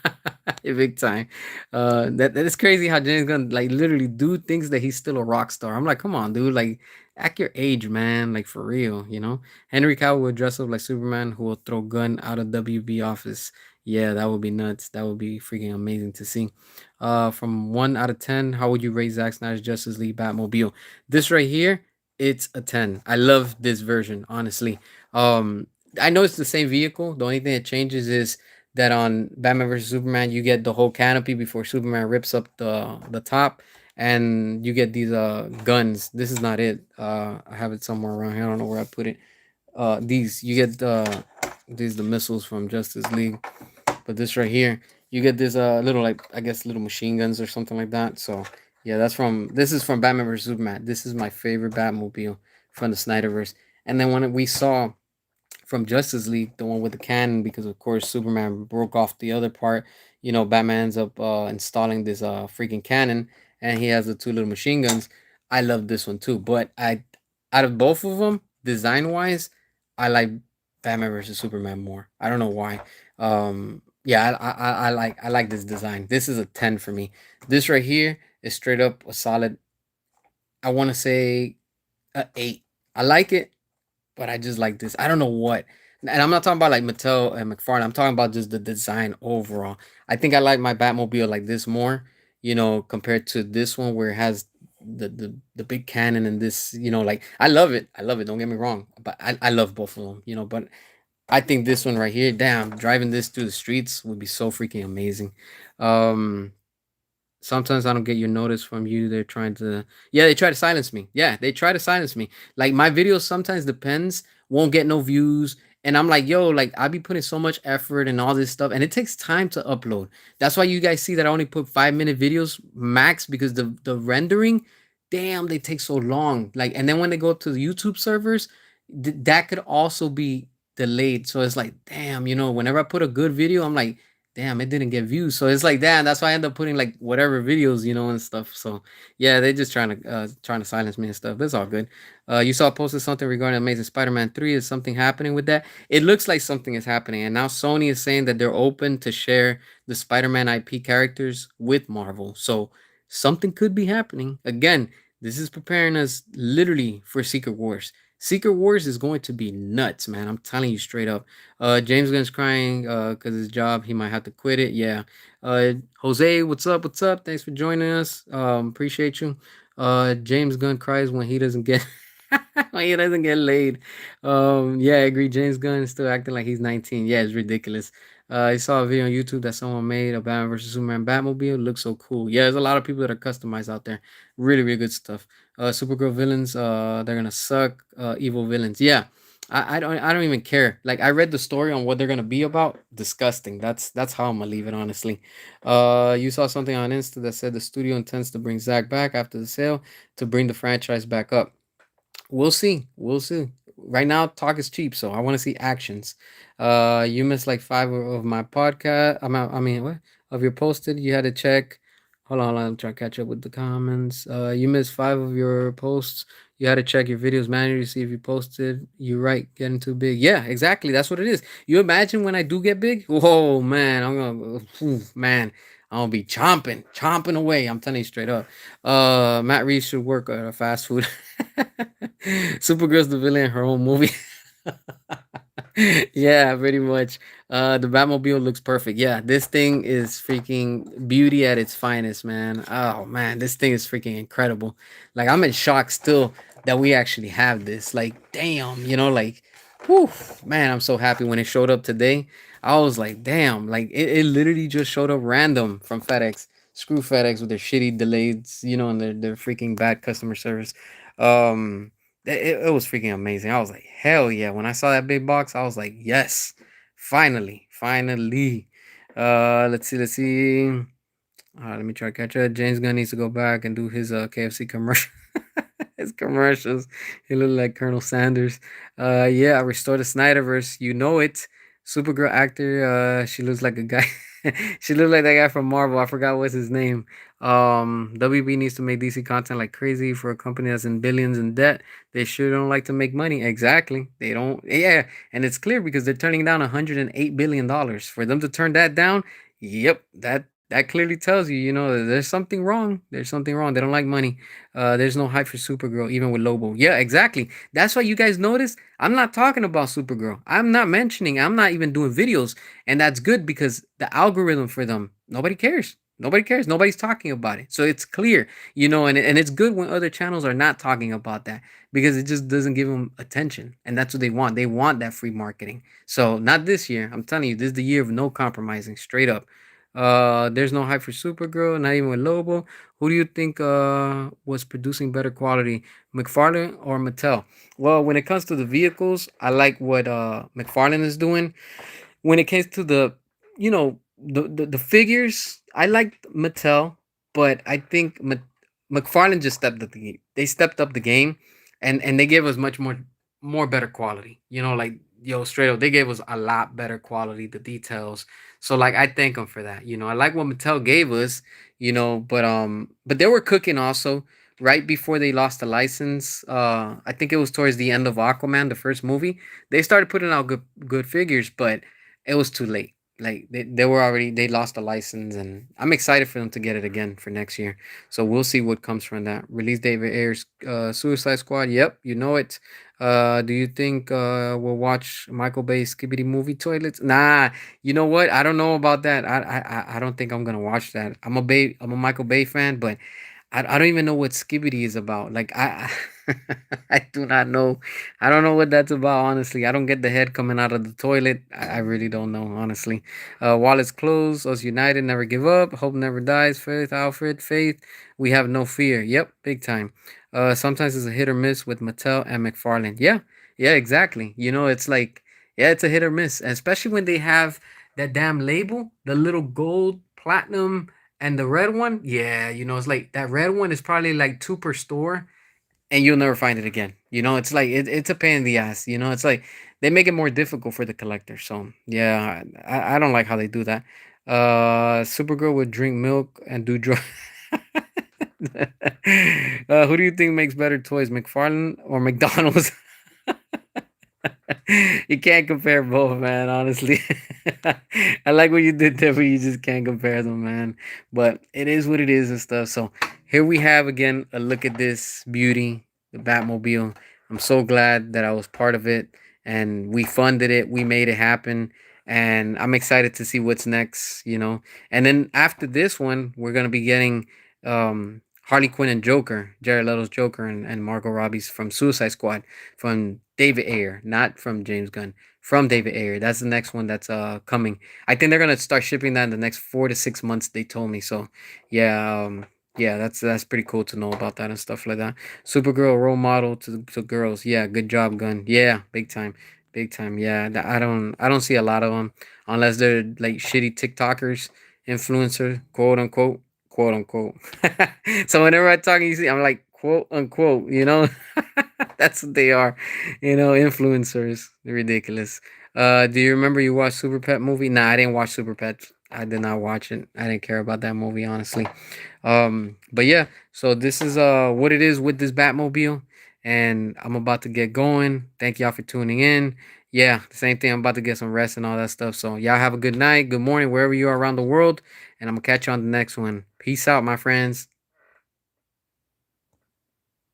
big time. That is crazy how James Gunn like literally do things that he's still a rock star. I'm like, come on, dude, like act your age, man, like for real. Henry Cavill will dress up like Superman, who will throw gun out of WB office. Yeah, that would be nuts. That would be freaking amazing to see. From 1 out of 10, how would you rate Zack Snyder's Justice League Batmobile? This right here, it's a 10. I love this version, honestly. Um, I know it's the same vehicle. The only thing that changes is that on Batman versus Superman, you get the whole canopy before Superman rips up the top, and you get these guns. This is not it. I have it somewhere around here. I don't know where I put it. These you get the missiles from Justice League, but this right here, you get this little like I guess little machine guns or something like that. So yeah, this is from Batman vs Superman. This is my favorite Batmobile from the Snyderverse. And then when we saw from Justice League, the one with the cannon, because of course Superman broke off the other part. Batman ends up installing this freaking cannon, and he has the two little machine guns. I love this one too, but out of both of them, design wise, I like Batman versus Superman more. I don't know why. Yeah, I like this design. This is a 10 for me. This right here is straight up a solid. I want to say a 8. I like it, but I just like this. I don't know what. And I'm not talking about like Mattel and McFarlane. I'm talking about just the design overall. I think I like my Batmobile like this more, compared to this one where it has the big cannon and this, like I love it. I love it. Don't get me wrong. But I love both of them. But I think this one right here, damn, driving this through the streets would be so freaking amazing. Um Sometimes I don't get your notice from you. They're trying to, yeah, they try to silence me. Yeah, they try to silence me. Like my videos sometimes depends, won't get no views. And I'm like, yo, like I be putting so much effort and all this stuff, and it takes time to upload. That's why you guys see that I only put 5 minute videos max, because the rendering, damn, they take so long. Like, and then when they go to the YouTube servers, that could also be delayed. So it's like, damn, whenever I put a good video, I'm like, damn, it didn't get views. So it's like, damn, that's why I end up putting like whatever videos, and stuff. So yeah, they just trying to silence me and stuff. But it's all good. You saw posted something regarding Amazing Spider-Man 3. Is something happening with that? It looks like something is happening, and now Sony is saying that they're open to share the Spider-Man IP characters with Marvel. So something could be happening. Again, this is preparing us literally for Secret Wars. Secret Wars is going to be nuts, man. I'm telling you straight up. James Gunn's crying because his job, he might have to quit it. Yeah. Jose, what's up? What's up? Thanks for joining us. Appreciate you. James Gunn cries when he doesn't get when he doesn't get laid. Yeah, I agree. James Gunn is still acting like he's 19. Yeah, it's ridiculous. I saw a video on YouTube that someone made of Batman versus Superman Batmobile. Looks so cool. Yeah, there's a lot of people that are customized out there. Really, really good stuff. Supergirl villains, they're gonna suck. Evil villains. Yeah. I don't even care. Like, I read the story on what they're gonna be about. Disgusting. That's how I'm gonna leave it, honestly. You saw something on Insta that said the studio intends to bring Zack back after the sale to bring the franchise back up. We'll see. We'll see. Right now, talk is cheap, so I want to see actions. You missed like five of my podcast. I mean, what of your posted? You had to check. Hold on, I'm trying to catch up with the comments. You missed five of your posts. You had to check your videos manually to see if you posted. You're right, getting too big. Yeah, exactly. That's what it is. You imagine when I do get big? Whoa, man, man, I'm gonna be chomping away. I'm telling you straight up. Matt Reeves should work at a fast food. Supergirl's the villain in her own movie. Yeah, pretty much. The Batmobile looks perfect. Yeah, this thing is freaking beauty at its finest, man. Oh man, this thing is freaking incredible. Like, I'm in shock still that we actually have this. Like, damn, like, whew, man, I'm so happy when it showed up today. I was like, damn, like it literally just showed up random from FedEx. Screw FedEx with their shitty delays, and their freaking bad customer service. Um, it was freaking amazing. I was like, hell yeah. When I saw that big box, I was like, yes, finally, finally. Let's see. Let me try to catch up. James Gunn needs to go back and do his KFC commercial. His commercials. He looked like Colonel Sanders. Yeah, restore the Snyderverse. You know it. Supergirl actor. She looks like a guy. She looked like that guy from Marvel. I forgot what's his name. WB needs to make DC content like crazy for a company that's in billions in debt. They sure don't like to make money. Exactly. They don't. Yeah, and it's clear because they're turning down $108 billion. For them to turn that down, yep, that clearly tells you, that there's something wrong. There's something wrong. They don't like money. There's no hype for Supergirl, even with Lobo. Yeah, exactly. That's why you guys notice I'm not talking about Supergirl. I'm not mentioning. I'm not even doing videos, and that's good because the algorithm for them, nobody cares. Nobody cares. Nobody's talking about it. So it's clear, and it's good when other channels are not talking about that, because it just doesn't give them attention. And that's what they want. They want that free marketing. So not this year. I'm telling you, this is the year of no compromising, straight up. There's no hype for Supergirl, not even with Lobo. Who do you think was producing better quality, McFarlane or Mattel? Well, when it comes to the vehicles, I like what McFarlane is doing. When it came to the figures, I liked Mattel, but I think McFarlane just stepped up the game. They stepped up the game, and they gave us much more better quality. Like, straight up, they gave us a lot better quality, the details. So, like, I thank them for that. I like what Mattel gave us. But they were cooking also right before they lost the license. I think it was towards the end of Aquaman, the first movie. They started putting out good figures, but it was too late. Like, they lost the license, and I'm excited for them to get it again for next year. So we'll see what comes from that. Release date airs Suicide Squad. Yep, you know it. Do you think we'll watch Michael Bay's Skibidi movie Toilets? Nah, you know what? I don't know about that. I don't think I'm gonna watch that. I'm a Michael Bay fan, but I don't even know what Skibidi is about. Like, I do not know. I don't know what that's about, honestly. I don't get the head coming out of the toilet. I really don't know, honestly. Wallets closed. Us united. Never give up. Hope never dies. Faith, Alfred. Faith. We have no fear. Yep, big time. Sometimes it's a hit or miss with Mattel and McFarlane. Yeah, yeah, exactly. It's like Yeah, it's a hit or miss, especially when they have that damn label, the little gold, platinum, and the red one. Yeah, it's like that red one is probably like two per store, and you'll never find it again. It's like it's a pain in the ass. It's like they make it more difficult for the collector. So yeah, I don't like how they do that. Supergirl would drink milk and do drugs. Who do you think makes better toys, McFarlane or McDonald's? You can't compare both, man. Honestly, I like what you did there, but you just can't compare them, man. But it is what it is and stuff. So here we have again a look at this beauty, the Batmobile. I'm so glad that I was part of it, and we funded it. We made it happen, and I'm excited to see what's next. And then after this one, we're gonna be getting Harley Quinn and Joker, Jared Leto's Joker, and Margot Robbie's from Suicide Squad from David Ayer, not from James Gunn, from David Ayer. That's the next one that's coming. I think they're gonna start shipping that in the next 4 to 6 months. They told me so. Yeah, yeah, that's pretty cool to know about that and stuff like that. Supergirl role model to girls. Yeah, good job, Gunn. Yeah, big time, big time. Yeah, I don't see a lot of them unless they're like shitty TikTokers, influencer, quote unquote, quote unquote. So whenever I talk, you see, I'm like quote unquote. That's what they are, influencers. They're ridiculous. Do you remember you watched Super Pet movie? Nah, I didn't watch Super Pet. I did not watch it. I didn't care about that movie, honestly. But yeah, so this is what it is with this Batmobile, and I'm about to get going. Thank y'all for tuning in. Yeah, the same thing. I'm about to get some rest and all that stuff. So y'all have a good night, good morning, wherever you are around the world, and I'm gonna catch you on the next one. Peace out, my friends.